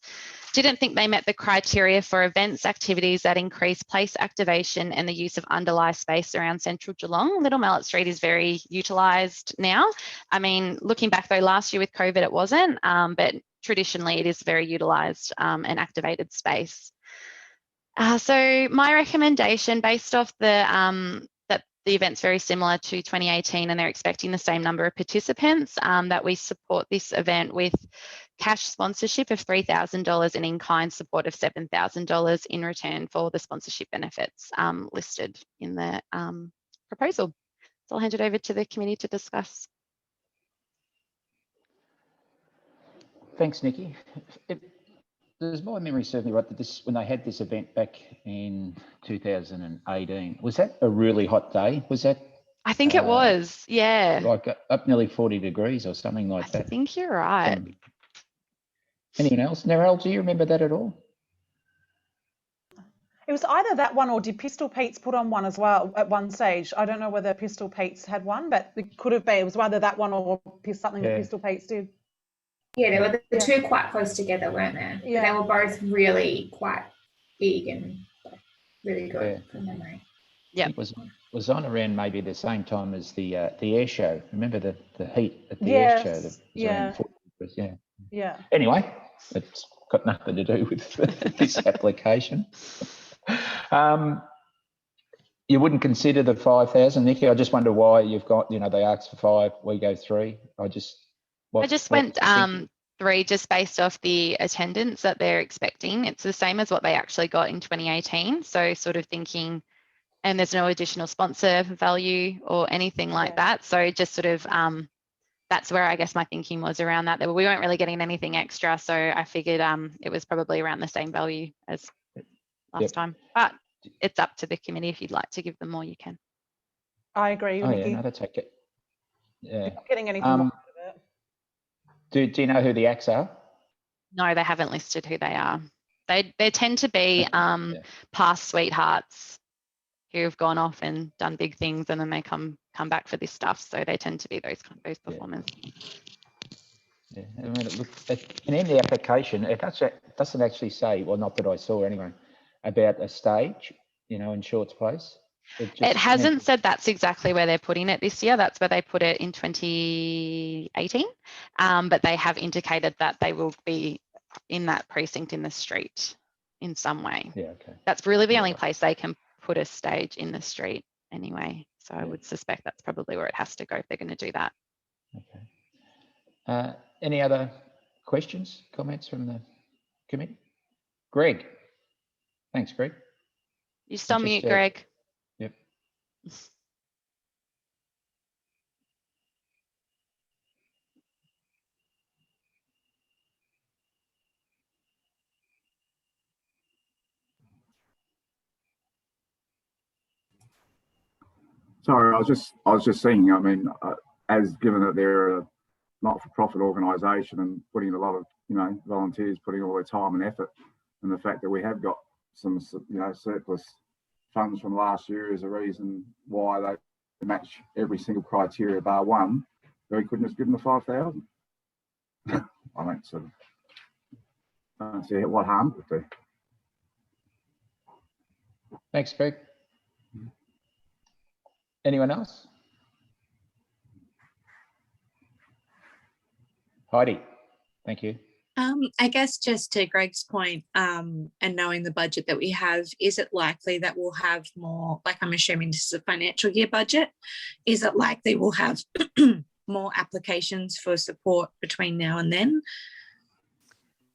Speaker 2: didn't think they met the criteria for events, activities that increase place activation and the use of underlie space around central Geelong. Little Mallet Street is very utilised now. I mean, looking back though, last year with COVID it wasn't, but traditionally it is very utilised and activated space. So my recommendation, based off the that the event's very similar to 2018 and they're expecting the same number of participants, that we support this event with cash sponsorship of $3,000 and in-kind support of $7,000 in return for the sponsorship benefits listed in the proposal. So I'll hand it over to the committee to discuss.
Speaker 1: Thanks, Nikki. Does my memory serve me right that when they had this event back in 2018, was that a really hot day? Was that?
Speaker 2: I think it was, yeah.
Speaker 1: Like up nearly 40 degrees or something like that.
Speaker 2: I think you're right.
Speaker 1: Anyone else? Narelle, do you remember that at all?
Speaker 7: It was either that one or did Pistol Pete's put on one as well at one stage? I don't know whether Pistol Pete's had one, but it could have been. It was either that one or something that Pistol Pete's did.
Speaker 6: Yeah, they were the two quite close together, weren't they?
Speaker 7: Yeah.
Speaker 6: They were both really quite big and really good from memory.
Speaker 2: Yeah.
Speaker 1: It was on around maybe the same time as the air show. Remember the heat at the air show? That was around 40 degrees,
Speaker 7: Yeah.
Speaker 1: Anyway, it's got nothing to do with this application. You wouldn't consider the 5,000, Nikki? I just wonder why you've got, they asked for 5, we go 3. I just went
Speaker 2: 3 just based off the attendance that they're expecting. It's the same as what they actually got in 2018. So sort of thinking, and there's no additional sponsor value or anything like that. So just sort of, that's where I guess my thinking was around that. We weren't really getting anything extra. So I figured it was probably around the same value as last time. But it's up to the committee. If you'd like to give them more, you can.
Speaker 7: I agree, Nikki.
Speaker 1: Yeah, no, that's okay. Yeah.
Speaker 7: You're not getting anything more out of it.
Speaker 1: Do you know who the acts are?
Speaker 2: No, they haven't listed who they are. They tend to be past sweethearts who have gone off and done big things, and then they come back for this stuff. So they tend to be those performers.
Speaker 1: Yeah, I mean, and in the application, it doesn't actually say, well, not that I saw anyway, about a stage, in Shorts Place.
Speaker 2: It hasn't said that's exactly where they're putting it this year. That's where they put it in 2018. But they have indicated that they will be in that precinct in the street in some way.
Speaker 1: Yeah, okay. That's
Speaker 2: really the only place they can put a stage in the street anyway. So I would suspect that's probably where it has to go if they're going to do that.
Speaker 1: Okay. Any other questions, comments from the committee? Greg. Thanks, Greg.
Speaker 2: You still mute, Greg.
Speaker 1: Yep.
Speaker 8: Sorry, I was just saying. I mean, as given that they're not-for-profit organisation and putting a lot of, volunteers putting all their time and effort, and the fact that we have got some, surplus funds from last year is a reason why they match every single criteria bar one. They couldn't just give them the 5,000. I don't see what harm it would do.
Speaker 1: Thanks, Greg. Anyone else? Heidi, thank you.
Speaker 9: I guess just to Greg's point, and knowing the budget that we have, is it likely that we'll have more, like I'm assuming this is a financial year budget, is it likely we'll have more applications for support between now and then?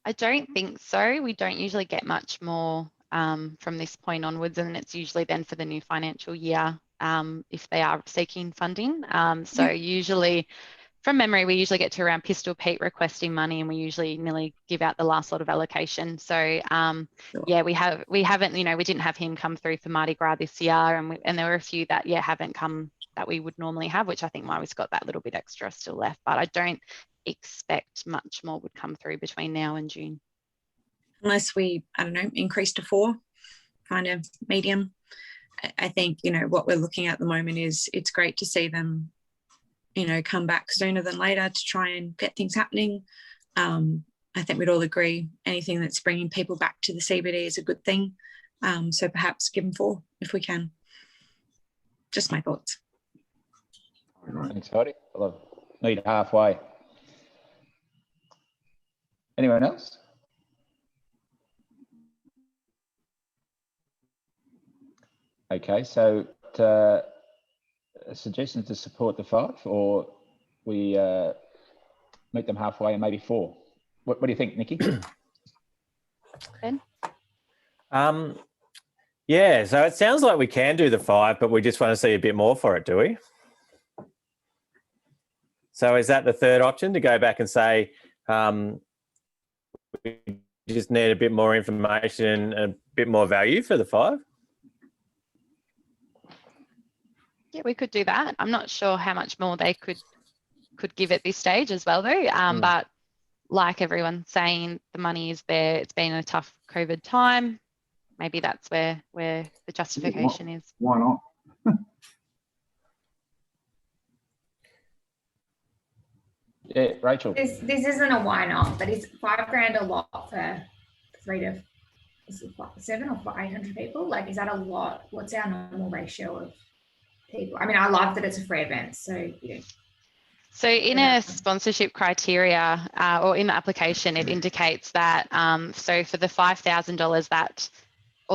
Speaker 2: I don't think so. We don't usually get much more from this point onwards, and it's usually then for the new financial year if they are seeking funding. So usually, from memory, we usually get to around Pistol Pete requesting money, and we usually nearly give out the last lot of allocation. So yeah, we haven't, we didn't have him come through for Mardi Gras this year, and there were a few that haven't come that we would normally have, which I think why we've got that little bit extra still left. But I don't expect much more would come through between now and June,
Speaker 9: unless we, I don't know, increase to 4, kind of medium. I think what we're looking at the moment is it's great to see them come back sooner than later to try and get things happening. I think we'd all agree anything that's bringing people back to the CBD is a good thing. So perhaps give them 4 if we can. Just my thoughts.
Speaker 1: Thanks, Heidi. I'll meet halfway. Anyone else? Okay, so suggestions to support the 5, or we meet them halfway and maybe 4. What do you think, Nikki?
Speaker 2: Ben?
Speaker 10: Yeah, so it sounds like we can do the 5, but we just want to see a bit more for it, do we? So is that the third option, to go back and say we just need a bit more information and a bit more value for the 5?
Speaker 2: Yeah, we could do that. I'm not sure how much more they could give at this stage as well, though. But like everyone's saying, the money is there. It's been a tough COVID time. Maybe that's where the justification is.
Speaker 8: Why not?
Speaker 1: Yeah, Rachel.
Speaker 6: This isn't a why not, but is $5,000 a lot for 7 or 800 people? Like, is that a lot? What's our normal ratio of people? I mean, I love that it's a free event, so
Speaker 2: So in a sponsorship criteria or in the application, it indicates that so for the $5,000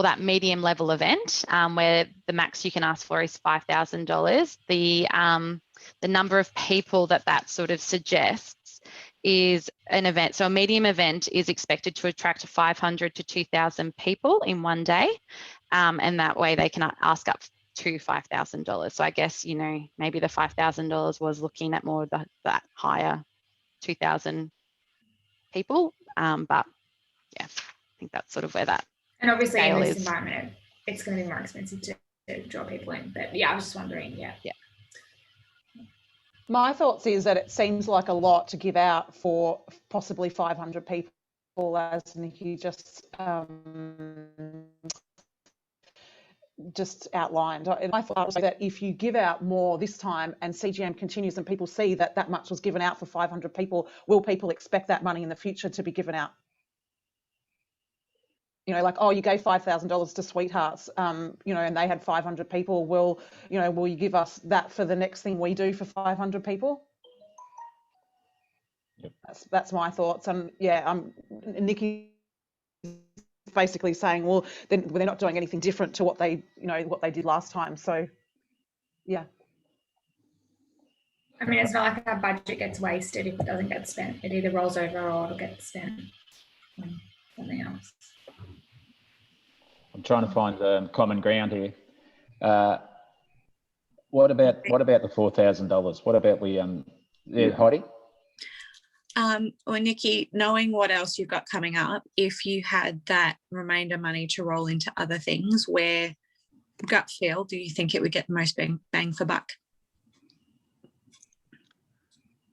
Speaker 2: that medium level event where the max you can ask for is $5,000, the number of people that sort of suggests is an event. So a medium event is expected to attract 500 to 2,000 people in one day, and that way they can ask up to $5,000. So I guess, maybe the $5,000 was looking at more of that higher 2,000 people. But yeah, I think that's sort of where that.
Speaker 6: And obviously in this
Speaker 2: is.
Speaker 6: environment, it's going to be more expensive to draw people in. But yeah, I was just wondering, yeah.
Speaker 7: My thoughts is that it seems like a lot to give out for possibly 500 people, as Nikki just outlined. And my thought was that if you give out more this time and CGM continues and people see that much was given out for 500 people, will people expect that money in the future to be given out? Like, oh, you gave $5,000 to Sweethearts, and they had 500 people. Will you give us that for the next thing we do for 500 people?
Speaker 1: Yep.
Speaker 7: That's my thoughts. And yeah, Nikki basically saying, well, then they're not doing anything different to what they did last time. So, yeah.
Speaker 6: I mean, it's not like our budget gets wasted if it doesn't get spent. It either rolls over or it'll get spent on something else.
Speaker 1: I'm trying to find common ground here. What about the $4,000? What about Heidi?
Speaker 9: Well, Nikki, knowing what else you've got coming up, if you had that remainder money to roll into other things, where, gut feel, do you think it would get the most bang for buck?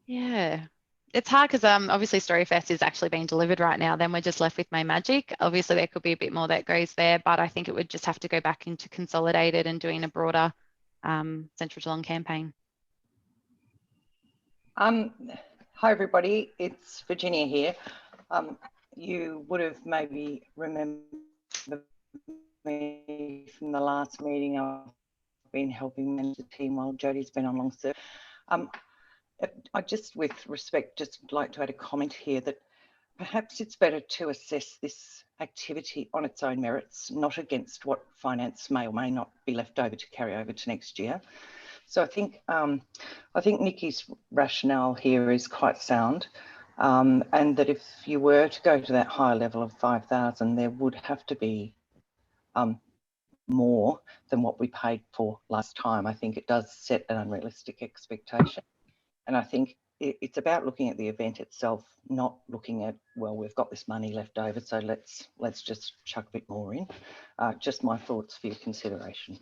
Speaker 2: Yeah, it's hard because obviously Storyfest is actually being delivered right now. Then we're just left with My Magic. Obviously there could be a bit more that goes there, but I think it would just have to go back into consolidated and doing a broader Central Geelong campaign.
Speaker 11: Hi everybody, it's Virginia here. You would have maybe remembered me from the last meeting. I've been helping manage the team while Jodie's been on long serve. I just, with respect, just like to add a comment here that perhaps it's better to assess this activity on its own merits, not against what finance may or may not be left over to carry over to next year. So I think Nikki's rationale here is quite sound, and that if you were to go to that higher level of 5,000, there would have to be more than what we paid for last time. I think it does set an unrealistic expectation, and I think it's about looking at the event itself, not looking at, well, we've got this money left over, so let's just chuck a bit more in. Just my thoughts for your consideration.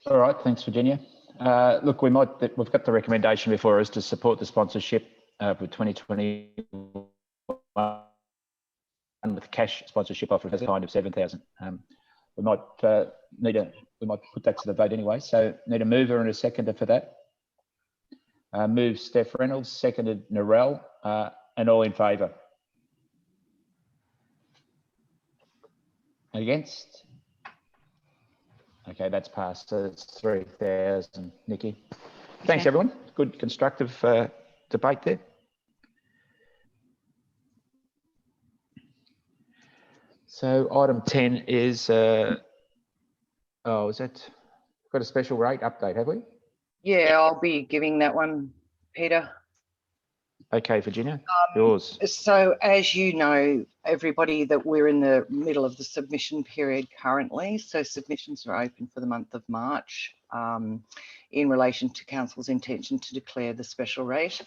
Speaker 1: All right, thanks, Virginia. Look, we've got the recommendation before us to support the sponsorship for 2021 with cash sponsorship offer as a kind of 7,000. We might put that to the vote anyway. So need a mover and a seconder for that. Move Steph Reynolds, seconded Narelle, and all in favour. Against? Okay, that's passed. So it's 3,000, Nikki. Thanks, everyone. Good constructive debate there. So item 10 is, is that got a special rate update, have we?
Speaker 11: Yeah, I'll be giving that one, Peter.
Speaker 1: Okay, Virginia, yours.
Speaker 11: So as you know, everybody, that we're in the middle of the submission period currently. So submissions are open for the month of March in relation to Council's intention to declare the special rate.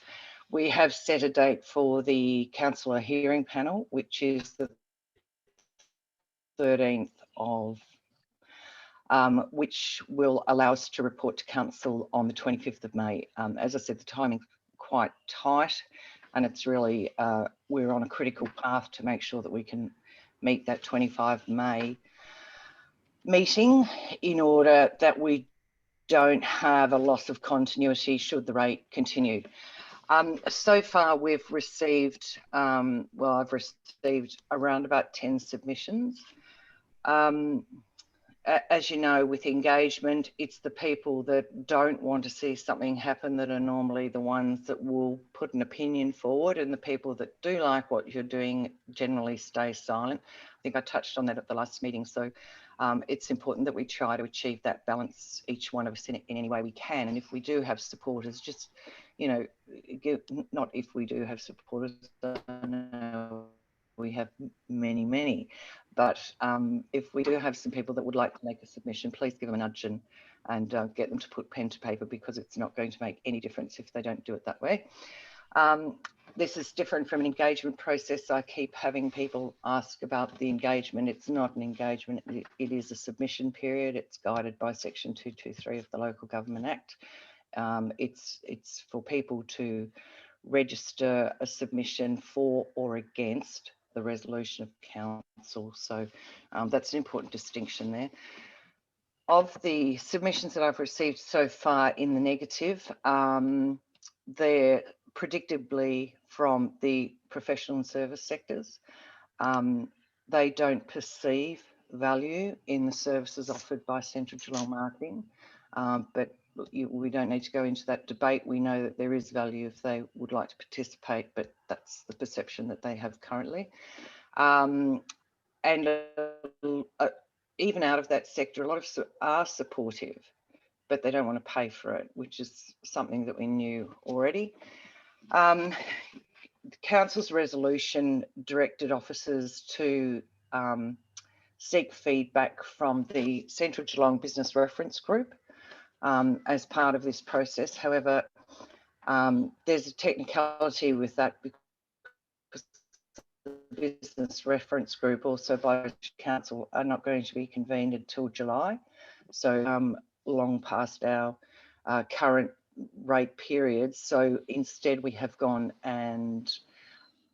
Speaker 11: We have set a date for the councillor hearing panel, which is the 13th of which will allow us to report to Council on the 25th of May. As I said, the timing's quite tight, and it's really, we're on a critical path to make sure that we can meet that 25 May meeting in order that we don't have a loss of continuity should the rate continue. So far we've received, well, I've received around about 10 submissions. As you know, with engagement, it's the people that don't want to see something happen that are normally the ones that will put an opinion forward, and the people that do like what you're doing generally stay silent. I think I touched on that at the last meeting. So it's important that we try to achieve that balance, each one of us in any way we can. And if we do have supporters, just, you know, not if we do have supporters, we have many, but if we do have some people that would like to make a submission, please give them a nudge and get them to put pen to paper, because it's not going to make any difference if they don't do it that way. This is different from an engagement process. I keep having people ask about the engagement. It's not an engagement, it is a submission period. It's guided by section 223 of the Local Government Act. It's for people to register a submission for or against the resolution of council. So that's an important distinction there. Of the submissions that I've received so far in the negative, they're predictably from the professional and service sectors. They don't perceive value in the services offered by Central Geelong Marketing, but we don't need to go into that debate. We know that there is value if they would like to participate, but that's the perception that they have currently. And even out of that sector, a lot of are supportive, but they don't want to pay for it, which is something that we knew already. The Council's resolution directed officers to seek feedback from the Central Geelong Business Reference Group as part of this process. However, there's a technicality with that, because the Business Reference Group, also by Council, are not going to be convened until July. So long past our current rate period. So instead we have gone and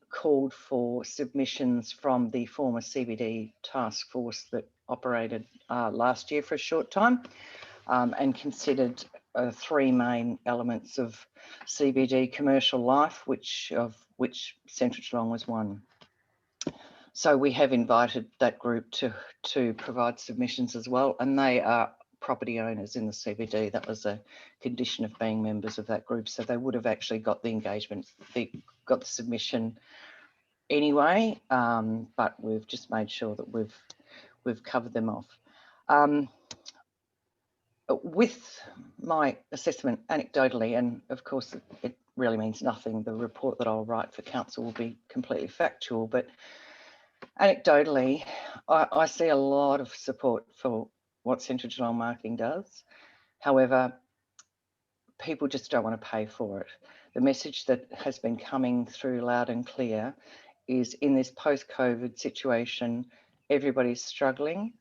Speaker 11: called for submissions from the former CBD task force that operated last year for a short time, and considered 3 main elements of CBD commercial life, of which Central Geelong was one. So we have invited that group to provide submissions as well, and they are property owners in the CBD. That was a condition of being members of that group, so they would have actually got the engagement, got the submission anyway, but we've just made sure that we've covered them off. With my assessment, anecdotally, and of course it really means nothing, the report that I'll write for council will be completely factual, but anecdotally, I see a lot of support for what Central Geelong Marketing does. However, people just don't want to pay for it. The message that has been coming through loud and clear is, in this post-COVID situation, everybody's struggling.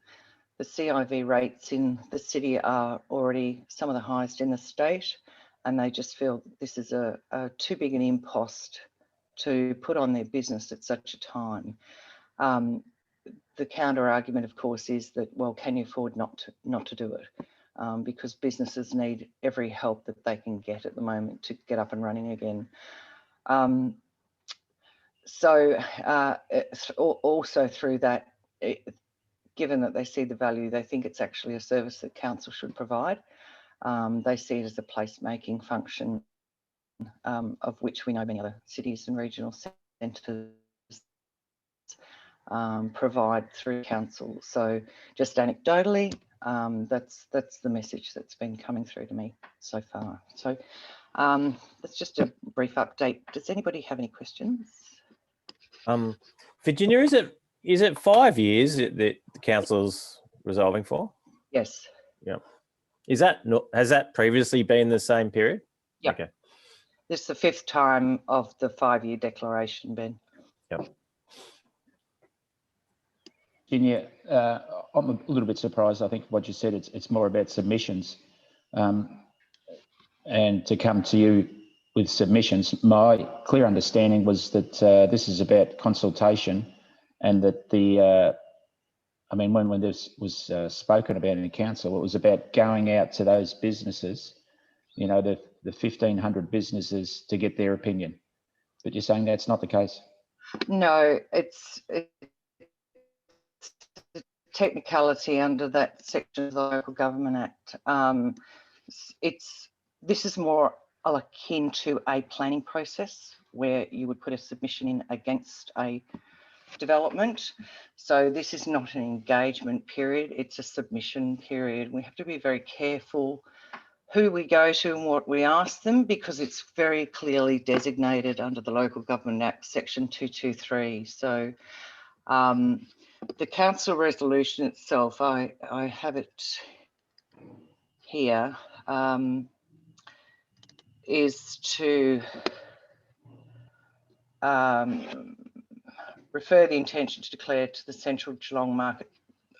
Speaker 11: The CIV rates in the city are already some of the highest in the state, and they just feel this is a too big an impost to put on their business at such a time. The counter argument, of course, is that, well, can you afford not to do it? Because businesses need every help that they can get at the moment to get up and running again. Also through that, given that they see the value, they think it's actually a service that council should provide. They see it as a placemaking function, of which we know many other cities and regional centres provide through council. So just anecdotally, that's the message that's been coming through to me so far. So that's just a brief update. Does anybody have any questions?
Speaker 10: Virginia, is it 5 years that the council's resolving for?
Speaker 11: Yes.
Speaker 10: Yeah. Has that previously been the same period?
Speaker 11: Yeah.
Speaker 10: Okay.
Speaker 11: This is the 5th time of the 5-year declaration, Ben.
Speaker 10: Yep.
Speaker 1: Virginia, I'm a little bit surprised. I think what you said, it's more about submissions. And to come to you with submissions, my clear understanding was that this is about consultation, and that when this was spoken about in the council, it was about going out to those businesses, the 1,500 businesses, to get their opinion. But you're saying that's not the case? No,
Speaker 11: it's technicality under that section of the Local Government Act. This is more akin to a planning process where you would put a submission in against a development. So this is not an engagement period, it's a submission period. We have to be very careful who we go to and what we ask them, because it's very clearly designated under the Local Government Act, section 223. So the council resolution itself, I have it here, is to refer the intention to declare to the Central Geelong market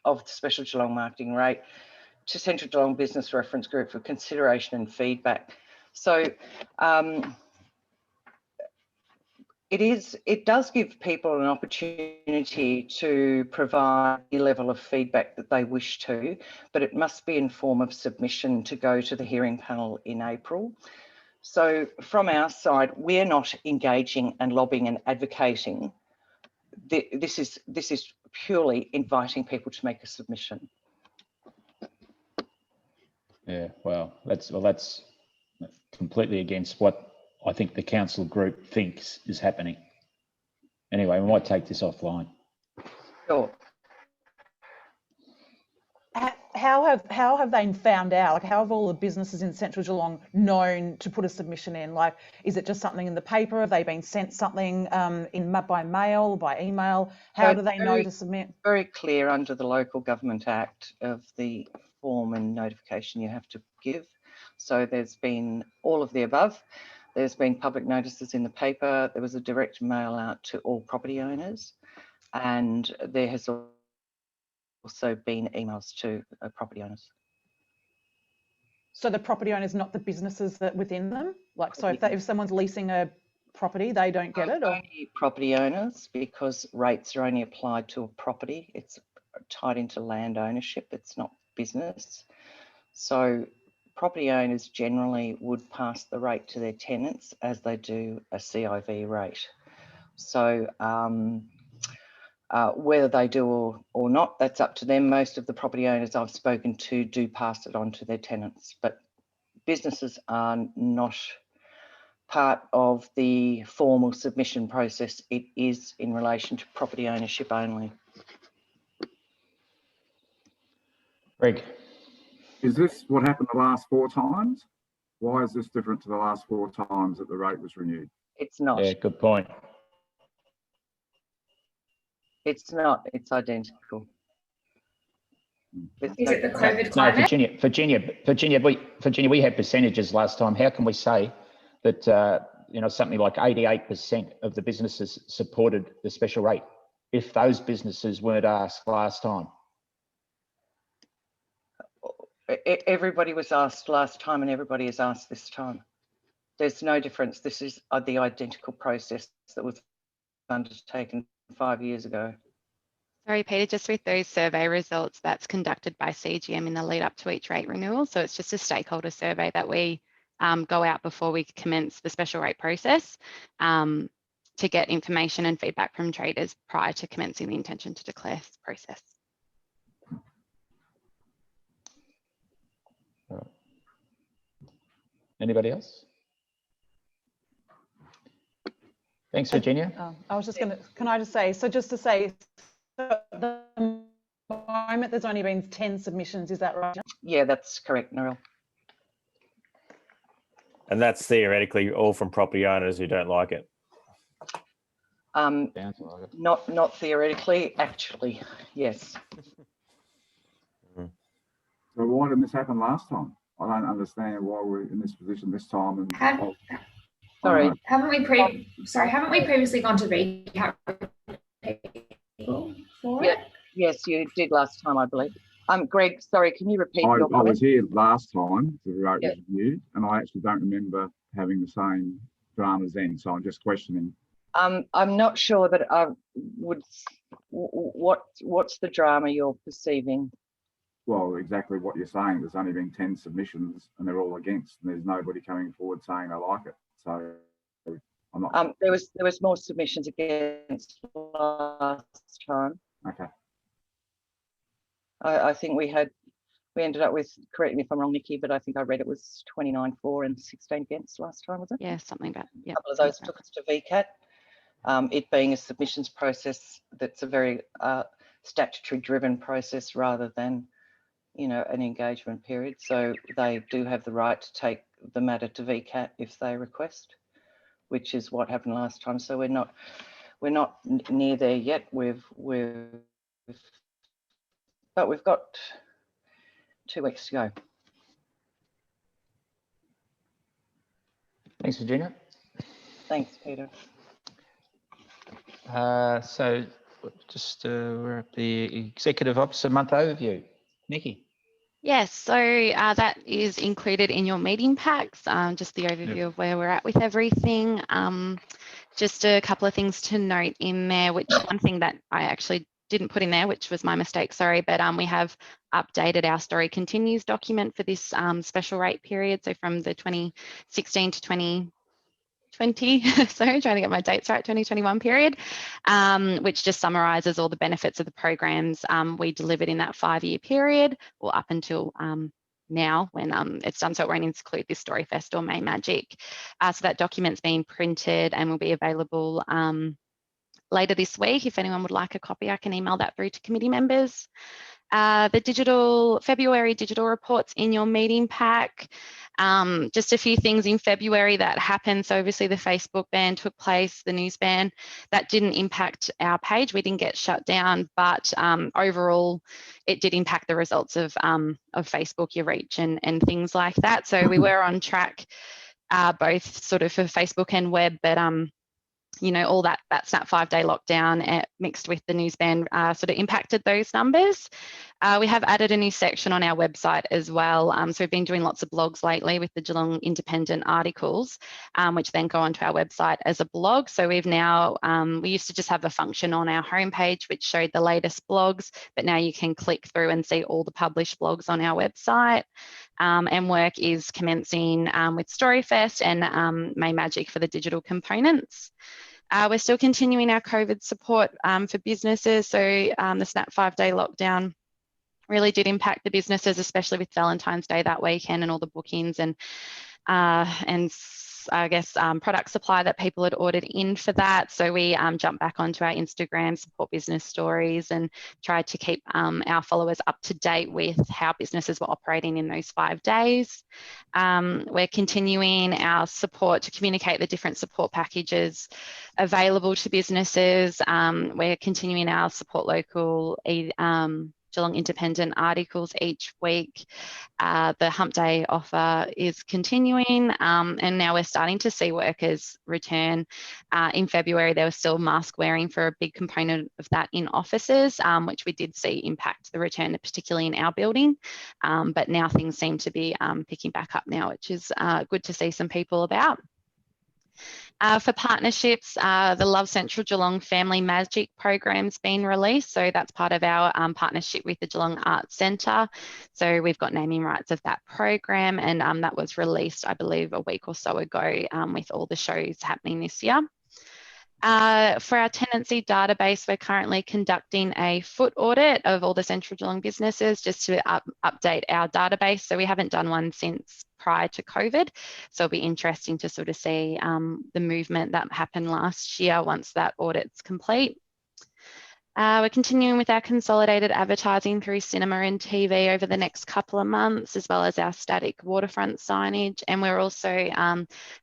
Speaker 11: of the special Geelong marketing rate to Central Geelong Business Reference Group for consideration and feedback. So it does give people an opportunity to provide the level of feedback that they wish to, but it must be in form of submission to go to the hearing panel in April. So from our side, we're not engaging and lobbying and advocating. This is purely inviting people to make a submission.
Speaker 1: Yeah, well, that's completely against what I think the council group thinks is happening. Anyway, we might take this offline.
Speaker 11: Sure.
Speaker 7: How have they found out? Like, how have all the businesses in Central Geelong known to put a submission in? Like, is it just something in the paper? Have they been sent something by mail, by email? How do they know to submit?
Speaker 11: Very clear under the Local Government Act of the form and notification you have to give. So there's been all of the above. There's been public notices in the paper. There was a direct mail out to all property owners, and there has also been emails to property owners.
Speaker 7: So the property owners, not the businesses that within them? Like, so if someone's leasing a property, they don't get it? Or?
Speaker 11: Only property owners, because rates are only applied to a property. It's tied into land ownership. It's not business. So property owners generally would pass the rate to their tenants as they do a CIV rate. So whether they do or not, that's up to them. Most of the property owners I've spoken to do pass it on to their tenants, but businesses are not part of the formal submission process. It is in relation to property ownership only.
Speaker 1: Greg.
Speaker 8: Is this what happened the last 4 times? Why is this different to the last 4 times that the rate was renewed?
Speaker 11: It's not.
Speaker 1: Yeah, good point.
Speaker 11: It's not. It's identical.
Speaker 6: Is it the COVID climate?
Speaker 1: No, Virginia, we had percentages last time. How can we say that something like 88% of the businesses supported the special rate if those businesses weren't asked last time?
Speaker 11: Everybody was asked last time and everybody is asked this time. There's no difference. This is the identical process that was undertaken 5 years ago.
Speaker 2: Sorry, Peter, just with those survey results, that's conducted by CGM in the lead up to each rate renewal. So it's just a stakeholder survey that we go out before we commence the special rate process to get information and feedback from traders prior to commencing the intention to declare process.
Speaker 1: Anybody else? Thanks, Virginia.
Speaker 7: I was just going to, can I just say, so at the moment there's only been 10 submissions, is that right?
Speaker 11: Yeah, that's correct, Narelle.
Speaker 10: And that's theoretically all from property owners who don't like it.
Speaker 11: Not theoretically, actually, yes.
Speaker 8: So why didn't this happen last time? I don't understand why we're in this position this time. And
Speaker 11: sorry,
Speaker 6: haven't we previously gone to VCAT for it?
Speaker 11: Yes, you did last time, I believe. Greg, sorry, can you repeat your
Speaker 8: comment? I was here last time the rate was reviewed, and I actually don't remember having the same dramas then. So I'm just questioning.
Speaker 11: I'm not sure that I would. What's the drama you're perceiving?
Speaker 8: Well, exactly what you're saying. There's only been 10 submissions, and they're all against, and there's nobody coming forward saying they like it. So I'm not.
Speaker 11: There was more submissions against last time.
Speaker 8: Okay.
Speaker 11: I think we ended up with, correct me if I'm wrong, Nikki, but I think I read it was 29 for and 16 against last time, was it?
Speaker 2: Yeah, something like that.
Speaker 11: A couple of those took us to VCAT. It being a submissions process, that's a very statutory driven process rather than, an engagement period. So they do have the right to take the matter to VCAT if they request, which is what happened last time. So we're not near there yet. But we've got 2 weeks to go.
Speaker 1: Thanks, Virginia.
Speaker 11: Thanks, Peter.
Speaker 1: So just we're at the Executive Officer Month Overview. Nikki.
Speaker 2: Yes, so that is included in your meeting packs, just the overview of where we're at with everything. Just a couple of things to note in there, which one thing that I actually didn't put in there, which was my mistake, sorry, but we have updated our Story Continues document for this special rate period. So from the 2016 to 2020, sorry, trying to get my dates right, 2021 period, which just summarises all the benefits of the programs we delivered in that 5-year period, or up until now when it's done, so it won't include this Storyfest or May Magic. So that document's been printed and will be available later this week. If anyone would like a copy, I can email that through to committee members. The February digital reports in your meeting pack. Just a few things in February that happened. So obviously the Facebook ban took place, the news ban. That didn't impact our page. We didn't get shut down, but overall it did impact the results of Facebook, your reach and things like that. So we were on track both sort of for Facebook and web, but all that's that 5-day lockdown mixed with the news ban sort of impacted those numbers. We have added a new section on our website as well. So we've been doing lots of blogs lately with the Geelong Independent articles, which then go onto our website as a blog. So we've now, we used to just have a function on our homepage which showed the latest blogs, but now you can click through and see all the published blogs on our website. And work is commencing with Storyfest and May Magic for the digital components. We're still continuing our COVID support for businesses. So the snap 5-day lockdown really did impact the businesses, especially with Valentine's Day that weekend and all the bookings and I guess product supply that people had ordered in for that. So we jumped back onto our Instagram support business stories and tried to keep our followers up to date with how businesses were operating in those 5 days. We're continuing our support to communicate the different support packages available to businesses. We're continuing our support local Geelong Independent articles each week. The Hump Day offer is continuing, and now we're starting to see workers return. In February, there was still mask wearing for a big component of that in offices, which we did see impact the return, particularly in our building. But now things seem to be picking back up now, which is good to see some people about. For partnerships, the Love Central Geelong Family Magic program's been released. So that's part of our partnership with the Geelong Arts Centre. So we've got naming rights of that program, and that was released, I believe, a week or so ago with all the shows happening this year. For our tenancy database, we're currently conducting a foot audit of all the Central Geelong businesses just to update our database. So we haven't done one since prior to COVID. So it'll be interesting to sort of see the movement that happened last year once that audit's complete. We're continuing with our consolidated advertising through cinema and TV over the next couple of months, as well as our static waterfront signage. And we're also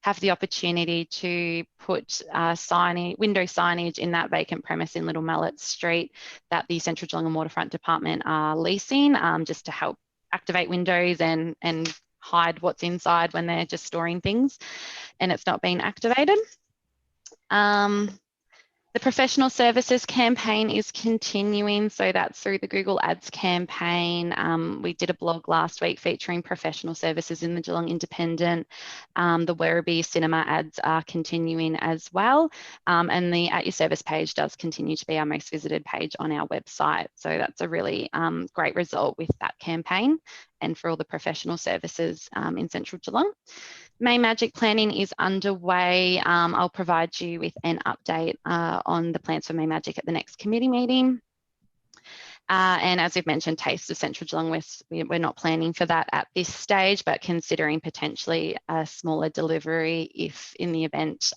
Speaker 2: have the opportunity to put window signage in that vacant premise in Little Mallet Street that the Central Geelong and Waterfront Department are leasing, just to help activate windows and hide what's inside when they're just storing things and it's not being activated. The professional services campaign is continuing, so that's through the Google Ads campaign. We did a blog last week featuring professional services in the Geelong Independent. The Werribee cinema ads are continuing as well, and the At Your Service page does continue to be our most visited page on our website. So that's a really great result with that campaign and for all the professional services in Central Geelong. May Magic planning is underway. I'll provide you with an update on the plans for May Magic at the next committee meeting. And as we've mentioned, Taste of Central Geelong, we're not planning for that at this stage, but considering potentially a smaller delivery if in the event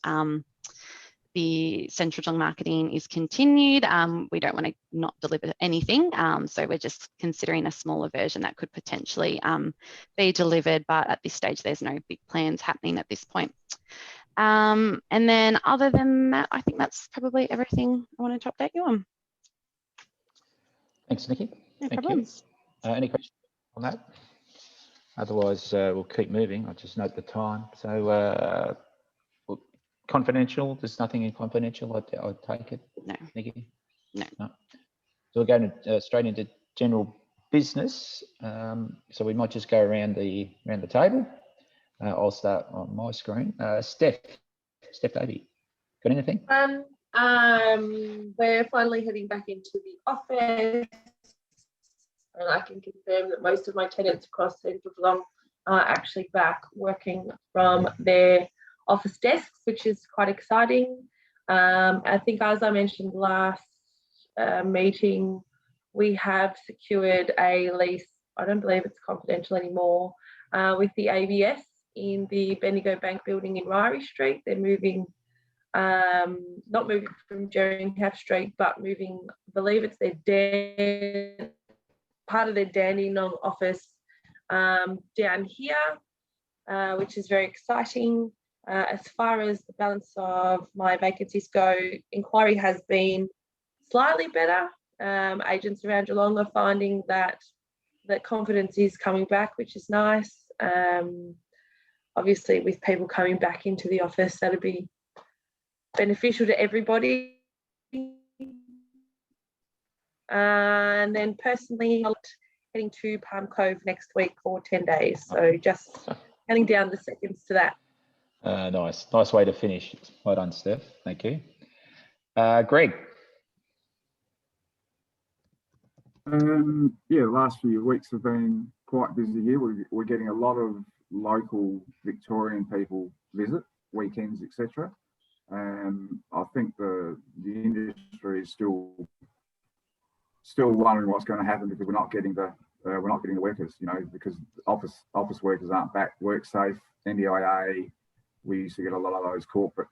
Speaker 2: the Central Geelong marketing is continued. We don't want to not deliver anything. So we're just considering a smaller version that could potentially be delivered, but at this stage, there's no big plans happening at this point. And then other than that, I think that's probably everything I wanted to update you on.
Speaker 1: Thanks, Nikki.
Speaker 2: No
Speaker 1: Thank
Speaker 2: problems.
Speaker 1: you. Any questions on that? Otherwise, we'll keep moving. I'll just note the time. So confidential, there's nothing in confidential, I'd take it.
Speaker 2: No.
Speaker 1: Nikki?
Speaker 2: No.
Speaker 1: So we're going straight into general business. So we might just go around the table. I'll start on my screen. Steph Davey, got anything?
Speaker 12: We're finally heading back into the office, and I can confirm that most of my tenants across Central Geelong are actually back working from their office desks, which is quite exciting. I think, as I mentioned last meeting, we have secured a lease, I don't believe it's confidential anymore, with the ABS in the Bendigo Bank building in Ryrie Street. They're moving, not moving from Jerringham Street, but moving, I believe it's their part of their Dandenong office down here, which is very exciting. As far as the balance of my vacancies go, inquiry has been slightly better. Agents around Geelong are finding that confidence is coming back, which is nice. Obviously, with people coming back into the office, that'll be beneficial to everybody. And then personally, I'm heading to Palm Cove next week for 10 days. So just counting down the seconds to that.
Speaker 1: Nice way to finish. Well done, Steph. Thank you. Greg.
Speaker 8: Yeah, the last few weeks have been quite busy here. We're getting a lot of local Victorian people visit, weekends, etc. I think the industry is still wondering what's going to happen because we're not getting the workers, because office workers aren't back. WorkSafe, NDIA, we used to get a lot of those corporate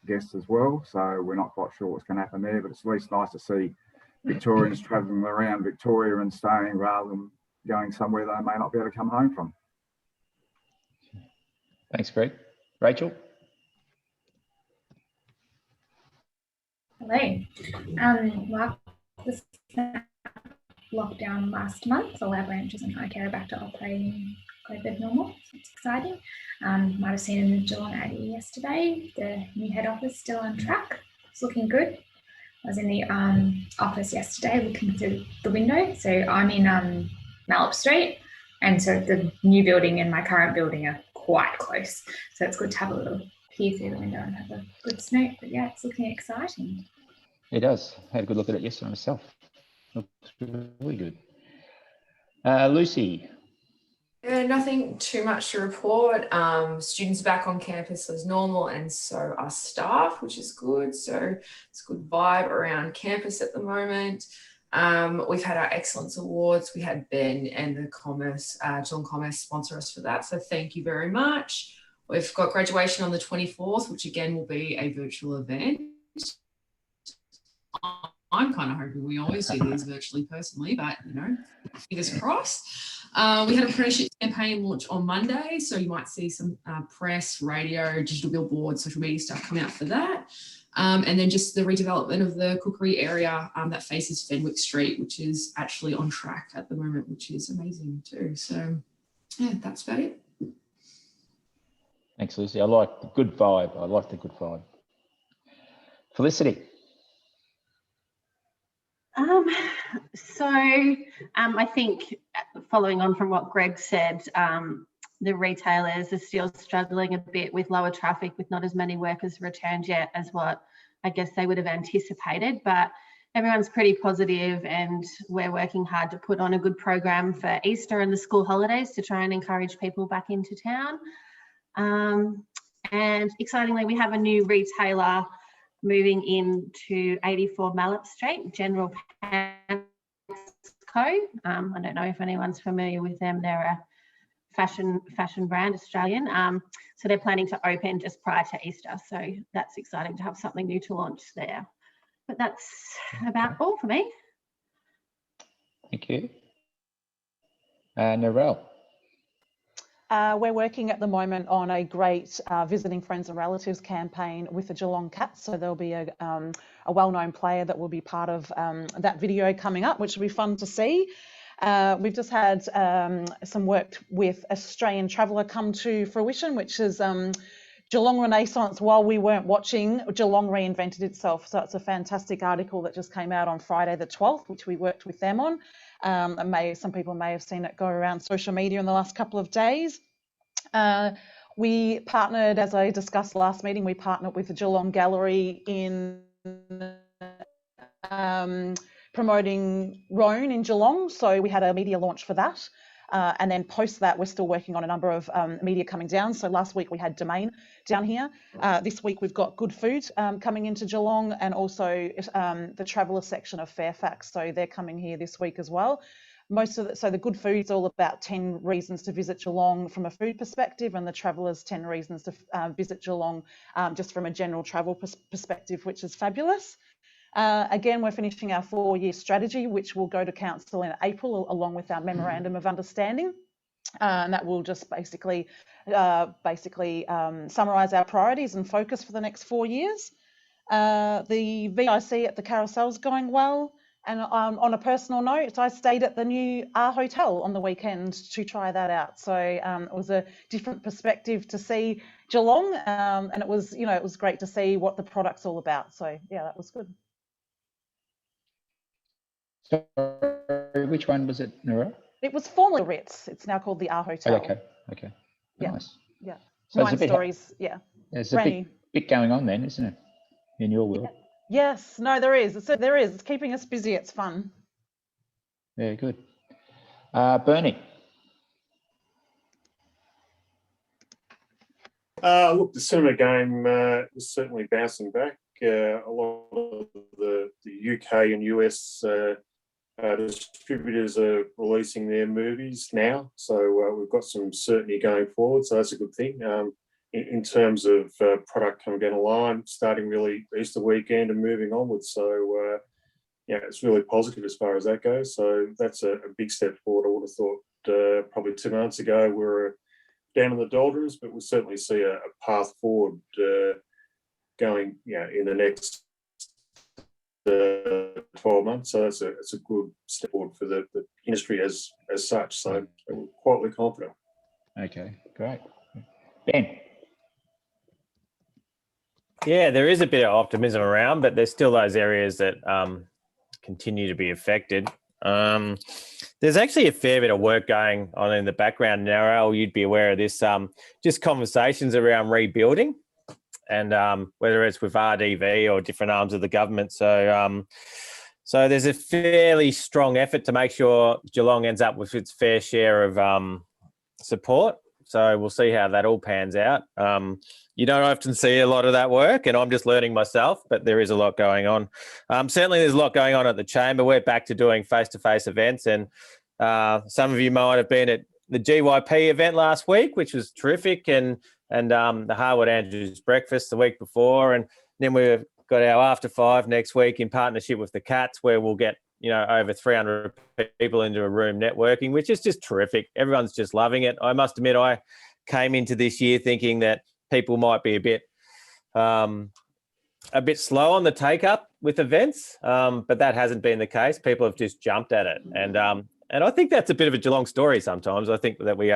Speaker 8: guests as well. So we're not quite sure what's going to happen there, but it's at least nice to see Victorians travelling around Victoria and staying rather than going somewhere they may not be able to come home from.
Speaker 1: Thanks, Greg. Rachel?
Speaker 6: Hello. Well, this lockdown last month, all our branches in High Care are back to operating COVID normal. So it's exciting. Might have seen in the Geelong ad yesterday, the new head office still on track. It's looking good. I was in the office yesterday looking through the window. So I'm in Mallup Street, and so the new building and my current building are quite close. So it's good to have a little peer through the window and have a good snoop. But yeah, it's looking exciting.
Speaker 1: It does. I had a good look at it yesterday myself. Looks really good. Lucy.
Speaker 13: Nothing too much to report. Students are back on campus as normal, and so are staff, which is good. So it's a good vibe around campus at the moment. We've had our Excellence Awards. We had Ben and the Geelong Commerce sponsor us for that. So thank you very much. We've got graduation on the 24th, which again will be a virtual event. I'm kind of hoping we always do these virtually personally, but fingers crossed. We had a apprenticeship campaign launch on Monday, so you might see some press, radio, digital billboards, social media stuff come out for that. And then just the redevelopment of the cookery area that faces Fenwick Street, which is actually on track at the moment, which is amazing too. So yeah, that's about it.
Speaker 1: Thanks, Lucy. I like the good vibe. Felicity.
Speaker 5: I think following on from what Greg said, the retailers are still struggling a bit with lower traffic, with not as many workers returned yet as what I guess they would have anticipated, but everyone's pretty positive and we're working hard to put on a good program for Easter and the school holidays to try and encourage people back into town. And excitingly, we have a new retailer moving into 84 Mallup Street, General Pants Co. I don't know if anyone's familiar with them. They're a fashion brand, Australian. So they're planning to open just prior to Easter. So that's exciting to have something new to launch there. But that's about all for me.
Speaker 1: Thank you. Narelle.
Speaker 7: We're working at the moment on a great visiting friends and relatives campaign with the Geelong Cats. So there'll be a well-known player that will be part of that video coming up, which will be fun to see. We've just had some work with Australian Traveller come to fruition, which is Geelong Renaissance. While we weren't watching, Geelong reinvented itself. So it's a fantastic article that just came out on Friday the 12th, which we worked with them on. Some people may have seen it go around social media in the last couple of days. We partnered, as I discussed last meeting, we partnered with the Geelong Gallery in promoting Roan in Geelong. So we had a media launch for that. And then post that, we're still working on a number of media coming down. So last week we had Domain down here. This week we've got Good Food coming into Geelong, and also the Traveller section of Fairfax. So they're coming here this week as well. So the Good Food's all about 10 reasons to visit Geelong from a food perspective, and the Travellers 10 reasons to visit Geelong just from a general travel perspective, which is fabulous. Again, we're finishing our 4-year strategy, which will go to council in April, along with our memorandum of understanding. And that will just basically summarise our priorities and focus for the next 4 years. The VIC at the carousel is going well. And on a personal note, I stayed at the new R Hotel on the weekend to try that out. So it was a different perspective to see Geelong, and it was great to see what the product's all about. So yeah, that was good.
Speaker 1: Sorry, which one was it, Nora?
Speaker 7: It was formerly Ritz. It's now called the R Hotel.
Speaker 1: Oh, okay.
Speaker 7: Yeah.
Speaker 1: Nice.
Speaker 7: Yeah.
Speaker 1: So
Speaker 7: Wine Stories. Yeah.
Speaker 1: There's a bit going on then, isn't it, in your world?
Speaker 7: Yes. No, there is. There is. It's keeping us busy. It's fun.
Speaker 1: Yeah, good. Bernie.
Speaker 14: Look, the cinema game is certainly bouncing back. A lot of the UK and US distributors are releasing their movies now, so we've got some certainty going forward, so that's a good thing. In terms of product coming down the line, starting really Easter weekend and moving onwards, so yeah, it's really positive as far as that goes, so that's a big step forward. I would have thought probably 2 months ago we were down in the doldrums, but we certainly see a path forward going in the next 12 months. So it's a good step forward for the industry as such. So we're quietly confident.
Speaker 1: Okay, great. Ben.
Speaker 10: Yeah, there is a bit of optimism around, but there's still those areas that continue to be affected. There's actually a fair bit of work going on in the background now. You'd be aware of this, just conversations around rebuilding and whether it's with RDV or different arms of the government. So there's a fairly strong effort to make sure Geelong ends up with its fair share of support. So we'll see how that all pans out. You don't often see a lot of that work, and I'm just learning myself, but there is a lot going on. Certainly there's a lot going on at the Chamber. We're back to doing face-to-face events, and some of you might have been at the GYP event last week, which was terrific, and the Harwood Andrews breakfast the week before, and then we've got our After Five next week in partnership with the Cats, where we'll get over 300 people into a room networking, which is just terrific. Everyone's just loving it. I must admit, I came into this year thinking that people might be a bit slow on the take up with events, but that hasn't been the case. People have just jumped at it, and I think that's a bit of a Geelong story sometimes. I think that we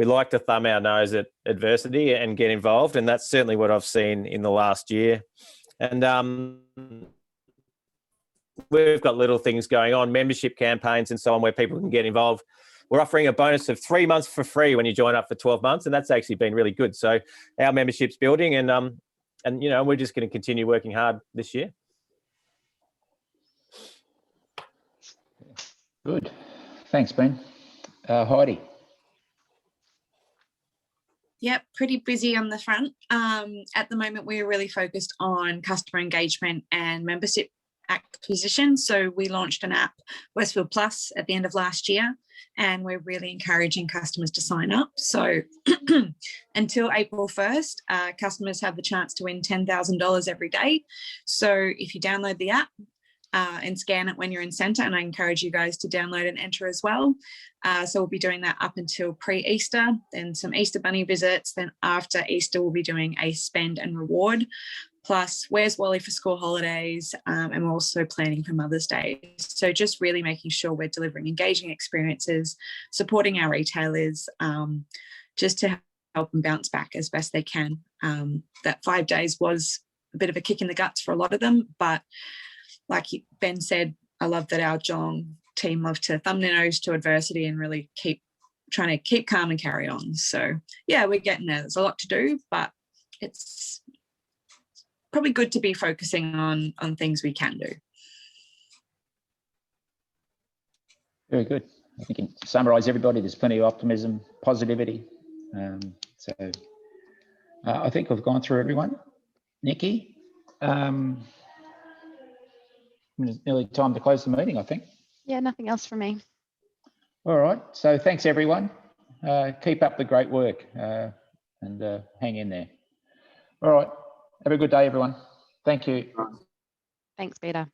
Speaker 10: like to thumb our nose at adversity and get involved, and that's certainly what I've seen in the last year. And we've got little things going on, membership campaigns and so on, where people can get involved. We're offering a bonus of 3 months for free when you join up for 12 months, and that's actually been really good. So our membership's building, and we're just going to continue working hard this year.
Speaker 1: Good. Thanks, Ben. Heidi.
Speaker 9: Yep, pretty busy on the front. At the moment, we're really focused on customer engagement and membership acquisition. So we launched an app, Westfield Plus, at the end of last year, and we're really encouraging customers to sign up. So until April 1st, customers have the chance to win $10,000 every day. So if you download the app and scan it when you're in centre, and I encourage you guys to download and enter as well. So we'll be doing that up until pre-Easter, then some Easter bunny visits. Then after Easter, we'll be doing a spend and reward, plus where's Wally for school holidays, and we're also planning for Mother's Day. So just really making sure we're delivering engaging experiences, supporting our retailers, just to help them bounce back as best they can. That 5 days was a bit of a kick in the guts for a lot of them, but like Ben said, I love that our Geelong team love to thumb their nose to adversity and really trying to keep calm and carry on. So yeah, we're getting there. There's a lot to do, but it's probably good to be focusing on things we can do.
Speaker 1: Very good. I think in summarise everybody, there's plenty of optimism, positivity. So I think I've gone through everyone. Nikki, it's nearly time to close the meeting, I think.
Speaker 2: Yeah, nothing else from me.
Speaker 1: All right. So thanks, everyone. Keep up the great work and hang in there. All right. Have a good day, everyone. Thank you.
Speaker 2: Thanks, Peter.